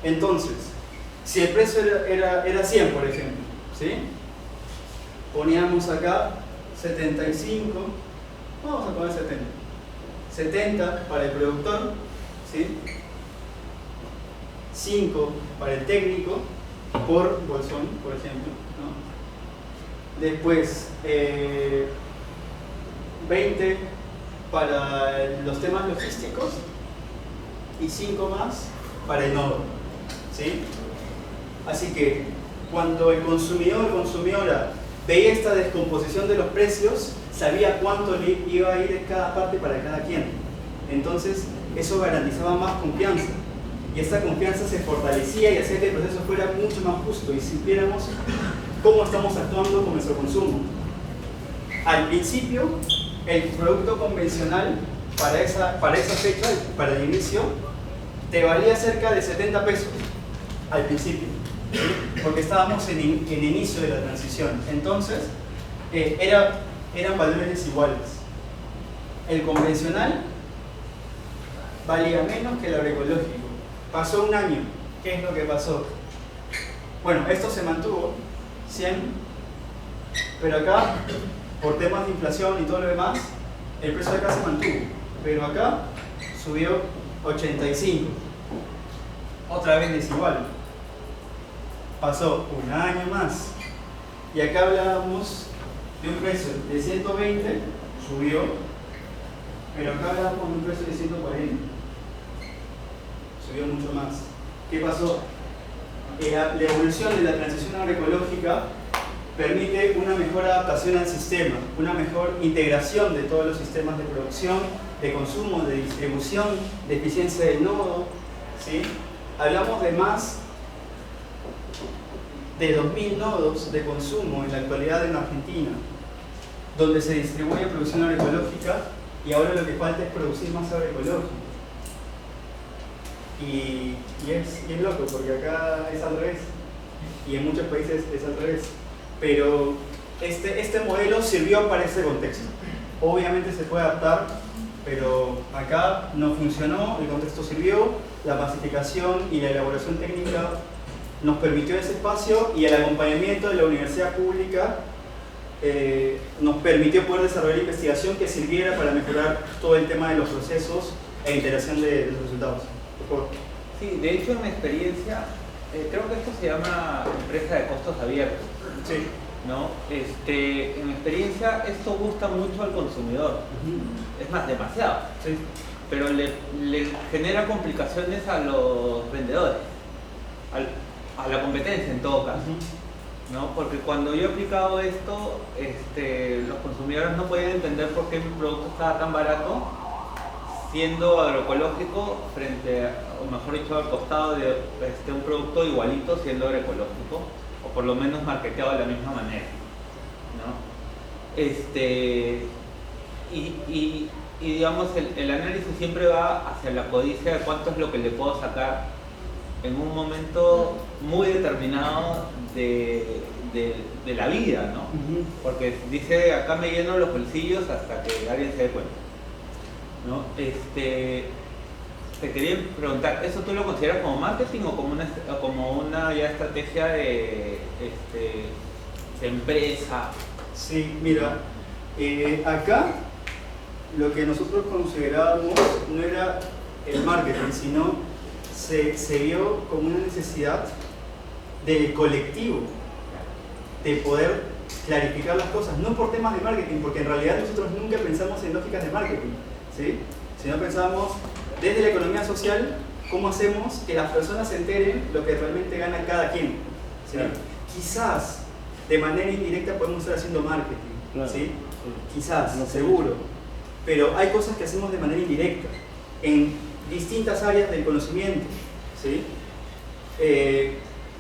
Entonces, si el precio era 100, por ejemplo, ¿sí? Poníamos acá 75, vamos a poner 70. 70 para el productor, ¿sí? 5 para el técnico por bolsón, por ejemplo, ¿no? Después 20 para los temas logísticos y 5 más para el nodo, ¿sí? Así que cuando el consumidor o consumidora veía esta descomposición de los precios, sabía cuánto le iba a ir en cada parte para cada quien. Entonces eso garantizaba más confianza, y esa confianza se fortalecía y hacía que el proceso fuera mucho más justo y supiéramos cómo estamos actuando con nuestro consumo. Al principio, el producto convencional para esa fecha, para el inicio, te valía cerca de 70 pesos al principio, ¿sí? Porque estábamos en inicio de la transición. Entonces, eran valores desiguales. El convencional valía menos que el agroecológico. Pasó un año. ¿Qué es lo que pasó? Bueno, esto se mantuvo 100, pero acá, por temas de inflación y todo lo demás, el precio de acá se mantuvo, pero acá subió 85. Otra vez desigual. Pasó un año más, y acá hablábamos de un precio de 120, subió, pero acá hablábamos de un precio de 140, subió mucho más. ¿Qué pasó? La evolución de la transición agroecológica permite una mejor adaptación al sistema, una mejor integración de todos los sistemas de producción, de consumo, de distribución, de eficiencia del nodo, ¿sí? Hablamos de más de 2.000 nodos de consumo en la actualidad en Argentina, donde se distribuye producción agroecológica, y ahora lo que falta es producir más agroecológico. Y es loco, porque acá es al revés, y en muchos países es al revés. Pero este modelo sirvió para ese contexto. Obviamente se puede adaptar, pero acá no funcionó, el contexto sirvió, la masificación y la elaboración técnica nos permitió ese espacio, y el acompañamiento de la universidad pública nos permitió poder desarrollar investigación que sirviera para mejorar todo el tema de los procesos e integración de los resultados. Por favor. Sí, de hecho en mi experiencia, creo que esto se llama empresa de costos abiertos. Sí. ¿No? En mi experiencia esto gusta mucho al consumidor, es más, demasiado, Sí. pero le genera complicaciones a los vendedores, a la competencia en todo caso, ¿no? Porque cuando yo he aplicado esto, los consumidores no podían entender por qué mi producto estaba tan barato siendo agroecológico frente a, o mejor dicho, al costado de un producto igualito siendo agroecológico, o por lo menos marketeado de la misma manera, ¿no? Y digamos, el análisis siempre va hacia la codicia de cuánto es lo que le puedo sacar en un momento muy determinado de la vida, ¿no? Porque dice, acá me lleno los bolsillos hasta que alguien se dé cuenta, ¿no? Te quería preguntar, ¿eso tú lo consideras como marketing o como una ya estrategia de empresa? Sí, mira, acá lo que nosotros considerábamos no era el marketing, sino se vio como una necesidad del colectivo de poder clarificar las cosas, no por temas de marketing, porque en realidad nosotros nunca pensamos en lógicas de marketing, ¿sí? Sino pensábamos desde la economía social cómo hacemos que las personas se enteren lo que realmente gana cada quien, ¿sí? Claro. Quizás de manera indirecta podemos estar haciendo marketing, Claro. ¿sí? Quizás, No, seguro, pero hay cosas que hacemos de manera indirecta en distintas áreas del conocimiento, ¿sí?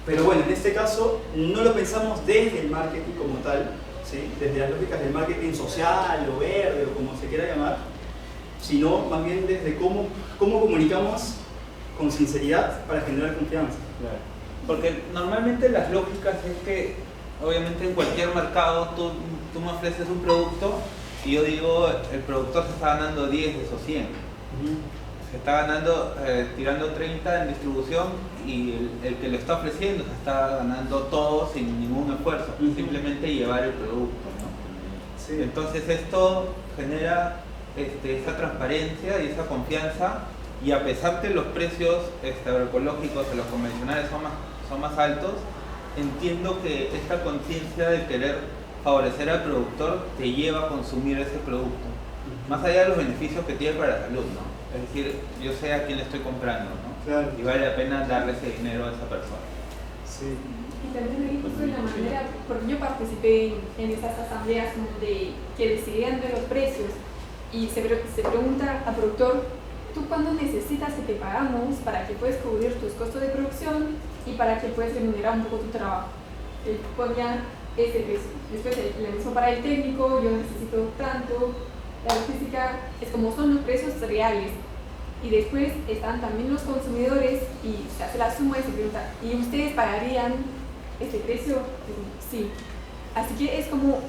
Pero bueno, en este caso no lo pensamos desde el marketing como tal, ¿sí? Desde las lógicas del marketing social o verde o como se quiera llamar, sino más bien desde cómo comunicamos con sinceridad para generar confianza. Claro. Porque normalmente las lógicas es que, obviamente en cualquier mercado tú me ofreces un producto y yo digo, el productor se está ganando 10 de esos 100. Se está ganando, tirando 30 en distribución, y el que lo está ofreciendo se está ganando todo sin ningún esfuerzo, simplemente llevar el producto, ¿no? Sí. Entonces esto genera esa transparencia y esa confianza, y a pesar que los precios agroecológicos o los convencionales son más altos, entiendo que esta conciencia de querer favorecer al productor te lleva a consumir ese producto, más allá de los beneficios que tiene para la salud, ¿no? Es decir, yo sé a quién le estoy comprando, ¿no? Claro. Y vale la pena darle ese dinero a esa persona. Sí. Y también me justo de la manera, porque yo participé en esas asambleas que decidían de los precios, y se pregunta al productor, ¿tú cuándo necesitas que te pagamos para que puedas cubrir tus costos de producción y para que puedas remunerar un poco tu trabajo? Él ponía ese precio. Después lo mismo para el técnico, yo necesito tanto. La logística es como son los precios reales. Y después están también los consumidores y se hace la suma y se pregunta, ¿y ustedes pagarían este precio? Sí. Así que es como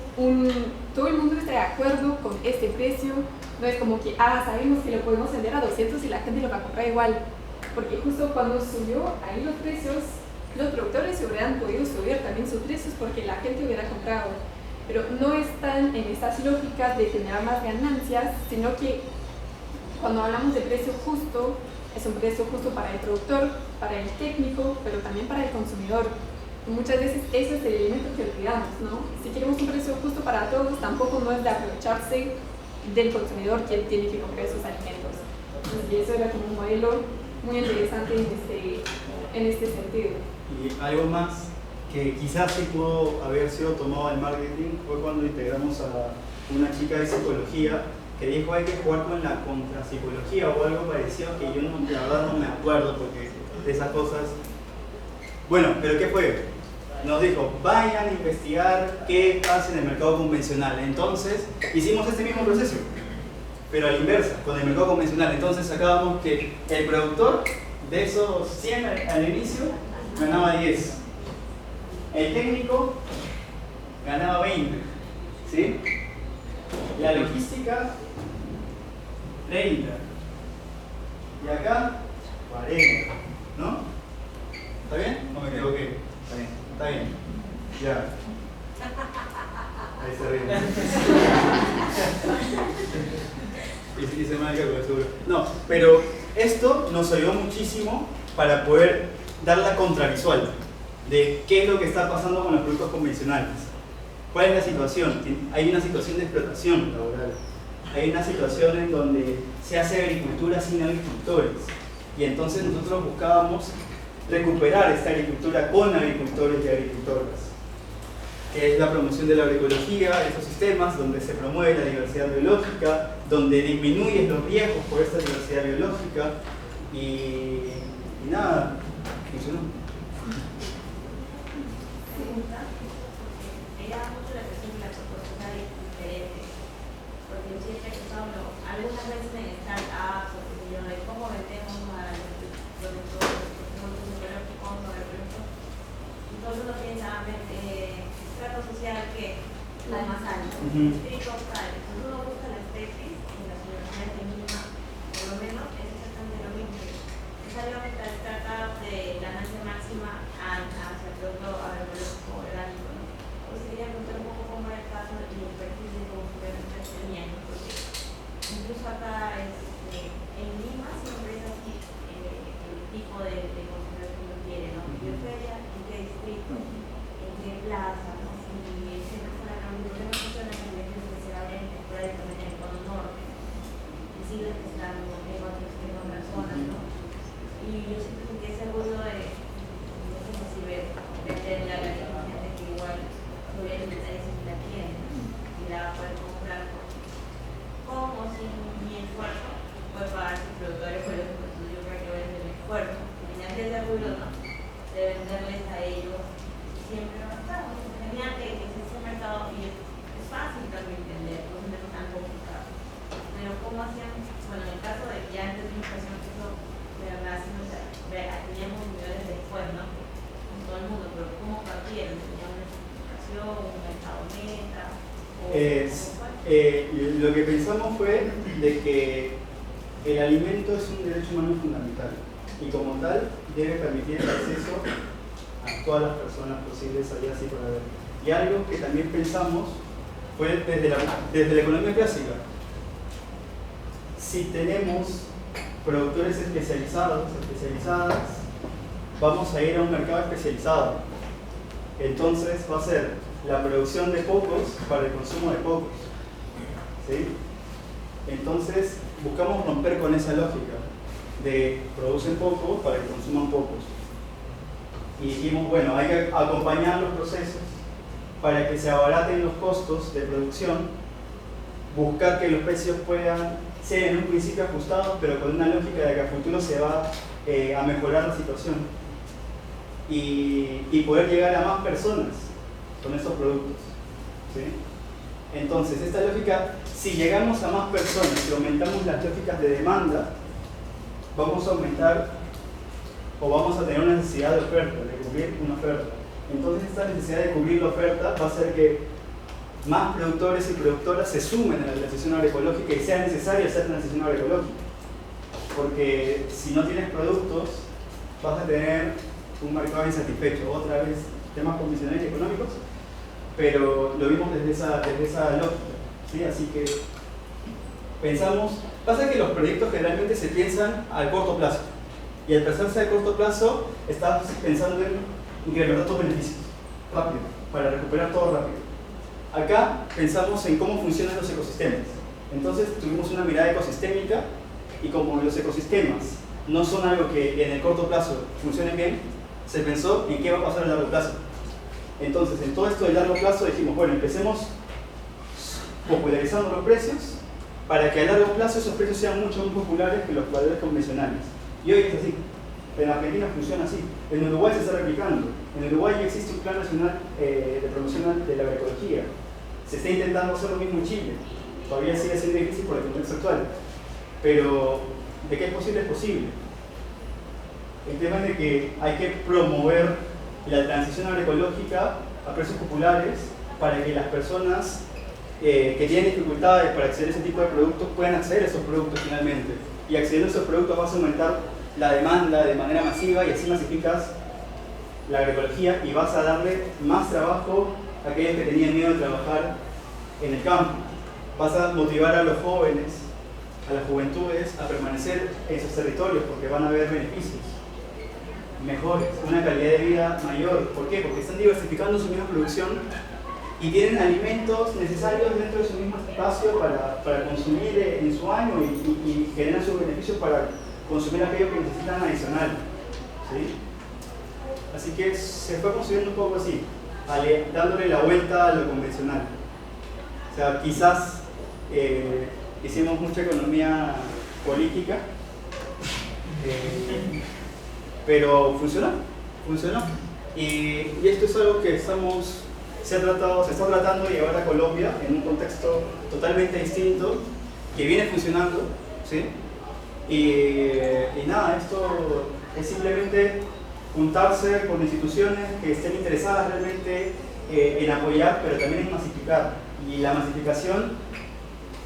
todo el mundo está de acuerdo con este precio. No es como que, sabemos que lo podemos vender a 200 y la gente lo va a comprar igual. Porque justo cuando subió ahí los precios, los productores se hubieran podido subir también sus precios porque la gente hubiera comprado. Pero no están en estas lógicas de generar más ganancias, sino que cuando hablamos de precio justo, es un precio justo para el productor, para el técnico, pero también para el consumidor. Y muchas veces ese es el elemento que olvidamos, ¿no? Si queremos un precio justo para todos, tampoco no es de aprovecharse del consumidor que tiene que comprar esos alimentos. Y eso era como un modelo muy interesante en este sentido. Y algo más que quizás sí pudo haber sido tomado en marketing fue cuando integramos a una chica de psicología que dijo hay que jugar con la contrapsicología o algo parecido, que yo la verdad no me acuerdo porque de esas cosas. Bueno, pero ¿qué fue? Nos dijo, vayan a investigar qué pasa en el mercado convencional. Entonces hicimos este mismo proceso, pero a la inversa, con el mercado convencional. Entonces sacábamos que el productor de esos 100 al inicio ganaba 10. El técnico ganaba 20, ¿sí? La logística, 30. Y acá, 40, ¿no? ¿Está bien? ¿O me equivoqué? Está bien. Está bien. Ya. Ahí se ríe. Y se me ha quedado seguro. No, pero esto nos ayudó muchísimo para poder dar la contravisual de qué es lo que está pasando con los productos convencionales. ¿Cuál es la situación? Hay una situación de explotación laboral. Hay una situación en donde se hace agricultura sin agricultores. Y entonces nosotros buscábamos recuperar esta agricultura con agricultores y agricultoras, que es la promoción de la agroecología, estos sistemas donde se promueve la diversidad biológica, donde disminuyes los riesgos por esta diversidad biológica y nada, funcionó. Me llama mucho la atención que las propuestas diferentes, porque yo siempre he escuchado algunas veces en startups o qué sé yo, de cómo vendemos a los productos ecológicos o de productos. Entonces uno piensa, estrato social que es la más alto, distrito tal. Entonces uno busca las tesis en las universidades de Lima, por lo menos es exactamente lo mismo. Sale la startup de ganancia máxima hacia el producto agroecológico orgánico, ¿no? Entonces quería contar un poco cómo era el caso y el perfil de consumidores tenían, porque incluso acá en Lima siempre es así el tipo de consumidor que uno quiere, ¿no? ¿En qué feria? ¿En qué distrito? ¿En qué plaza? ¿No? Y siempre está la gran no funciona en el ejemplo que se abre por ahí también en el Cono Norte, y siguen estando en otras zonas, ¿no? Y yo siempre sentí ese orgullo de no sé si venderle a la gente que igual no voy a invitar esa la tienda y la va a poder comprar Lo que pensamos fue de que el alimento es un derecho humano fundamental y como tal debe permitir el acceso a todas las personas posibles allá así por haber. Y algo que también pensamos fue desde la economía clásica. Si tenemos productores especializadas, vamos a ir a un mercado especializado. Entonces va a ser la producción de pocos para el consumo de pocos. ¿Sí? Entonces buscamos romper con esa lógica de producen poco para que consuman pocos. Y dijimos, bueno, hay que acompañar los procesos para que se abaraten los costos de producción, buscar que los precios puedan ser en un principio ajustados, pero con una lógica de que a futuro se va a mejorar la situación y poder llegar a más personas con estos productos. ¿Sí? Entonces, esta lógica, si llegamos a más personas y aumentamos las lógicas de demanda, vamos a aumentar o vamos a tener una necesidad de oferta, de cubrir una oferta. Entonces, esta necesidad de cubrir la oferta va a hacer que más productores y productoras se sumen a la transición agroecológica y sea necesario hacer transición agroecológica. Porque si no tienes productos, vas a tener un mercado insatisfecho. Otra vez, temas convencionales y económicos, pero lo vimos desde esa lógica. ¿Sí? Así que pensamos, pasa que los proyectos generalmente se piensan a corto plazo. Y al pensarse a corto plazo, estás pensando en incrementar tus beneficios rápido, para recuperar todo rápido. Acá pensamos en cómo funcionan los ecosistemas. Entonces tuvimos una mirada ecosistémica y como los ecosistemas no son algo que en el corto plazo funcionen bien, se pensó en qué va a pasar a largo plazo. Entonces, en todo esto de largo plazo dijimos, bueno, empecemos popularizando los precios para que a largo plazo esos precios sean mucho más populares que los valores convencionales. Y hoy es así. En Argentina funciona así. En Uruguay se está replicando. En Uruguay ya existe un plan nacional de promoción de la agroecología. Se está intentando hacer lo mismo en Chile. Todavía sigue siendo difícil por el contexto actual. Pero de que es posible, es posible. El tema es de que hay que promover la transición agroecológica a precios populares para que las personas que tienen dificultades para acceder a ese tipo de productos puedan acceder a esos productos finalmente. Y accediendo a esos productos vas a aumentar la demanda de manera masiva y así masificas la agroecología y vas a darle más trabajo a aquellos que tenían miedo de trabajar en el campo. Vas a motivar a los jóvenes, a las juventudes a permanecer en sus territorios porque van a ver beneficios mejores, una calidad de vida mayor. ¿Por qué? Porque están diversificando su misma producción y tienen alimentos necesarios dentro de su mismo espacio para consumir en su año y generan sus beneficios para consumir aquello que necesitan adicional. ¿Sí? Así que se fue construyendo un poco así, dándole la vuelta a lo convencional. O sea, quizás hicimos mucha economía política, pero funcionó. Y esto es algo que se está tratando de llevar a Colombia en un contexto totalmente distinto, que viene funcionando, ¿sí? Y nada, esto es simplemente juntarse con instituciones que estén interesadas realmente en apoyar, pero también en masificar. Y la masificación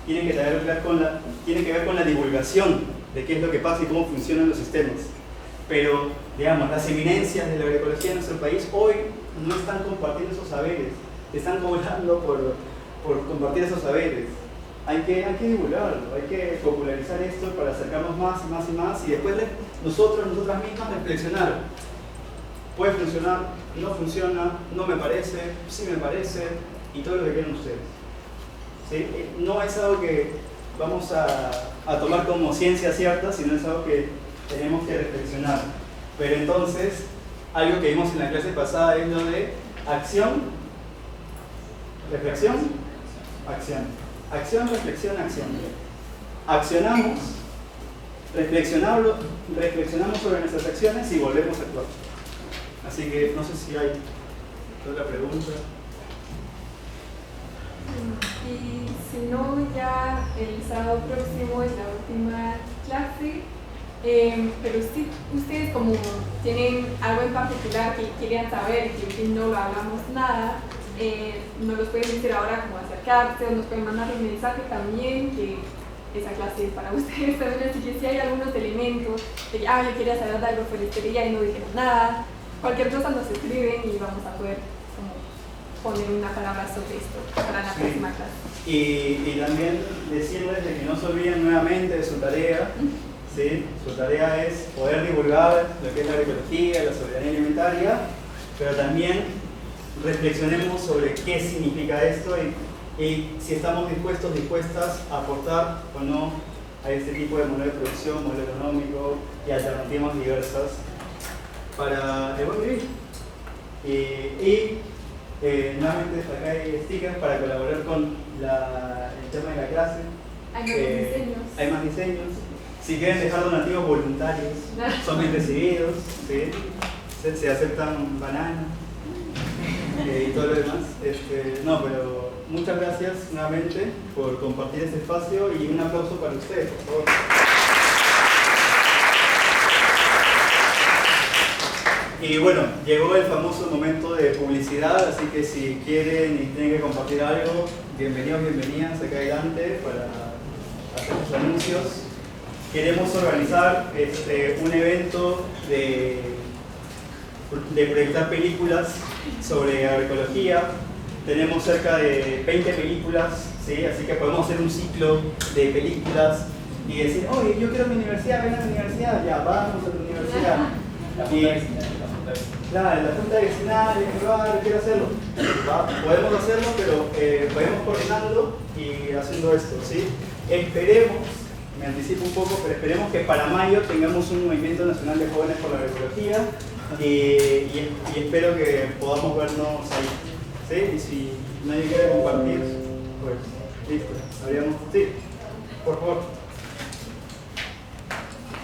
tiene que ver con la divulgación de qué es lo que pasa y cómo funcionan los sistemas. Pero, digamos, las eminencias de la agroecología en nuestro país hoy no están compartiendo esos saberes, están cobrando por compartir esos saberes. Hay que divulgarlo, hay que popularizar esto para acercarnos más y más y más y después nosotras mismas reflexionar. Puede funcionar, no funciona, no me parece, sí me parece y todo lo que quieran ustedes. ¿Sí? No es algo que vamos a tomar como ciencia cierta, sino es algo que tenemos que reflexionar. Pero entonces, algo que vimos en la clase pasada es lo de acción, reflexión, acción. Acción, reflexión, acción. Accionamos, reflexionamos sobre nuestras acciones y volvemos a actuar. Así que no sé si hay otra pregunta. Y si no, ya el sábado próximo es la última clase. Pero si ustedes como tienen algo en particular que querían saber y que no lo hablamos nada, no los pueden decir ahora como acerca acercarse o nos pueden mandar un mensaje también, que esa clase es para ustedes también, así que si hay algunos elementos de que, yo quería saber de agroforestería y no dijeron nada, cualquier cosa nos escriben y vamos a poder como poner una palabra sobre esto para la próxima clase. Y también decirles de que no se olviden nuevamente de su tarea. ¿Sí? Su tarea es poder divulgar lo que es la agroecología, la soberanía alimentaria, pero también reflexionemos sobre qué significa esto y si estamos dispuestas a aportar o no a este tipo de modelo de producción, modelo económico y alternativas diversas para el buen vivir. Nuevamente acá hay stickers para colaborar con el tema de la clase. Hay más diseños. Hay más diseños. Si quieren dejar donativos voluntarios, son bien recibidos, ¿sí? Se aceptan bananas y todo lo demás. No, pero muchas gracias nuevamente por compartir este espacio y un aplauso para ustedes, por favor. Y bueno, llegó el famoso momento de publicidad, así que si quieren y tienen que compartir algo, bienvenidos, bienvenidas acá adelante para hacer sus anuncios. Queremos organizar un evento de proyectar películas sobre agroecología. Tenemos cerca de 20 películas, ¿sí? Así que podemos hacer un ciclo de películas y decir, oye, yo quiero mi universidad, ven a mi universidad, ya vamos a tu universidad. Claro, la junta vecinal, yo quiero hacerlo. Podemos hacerlo, pero podemos coordinarlo y haciendo esto, ¿sí? Esperemos, me anticipo un poco, pero esperemos que para mayo tengamos un movimiento nacional de jóvenes por la agroecología y espero que podamos vernos ahí, ¿sí? Y si nadie quiere compartir, pues listo, habríamos... Sí, por favor.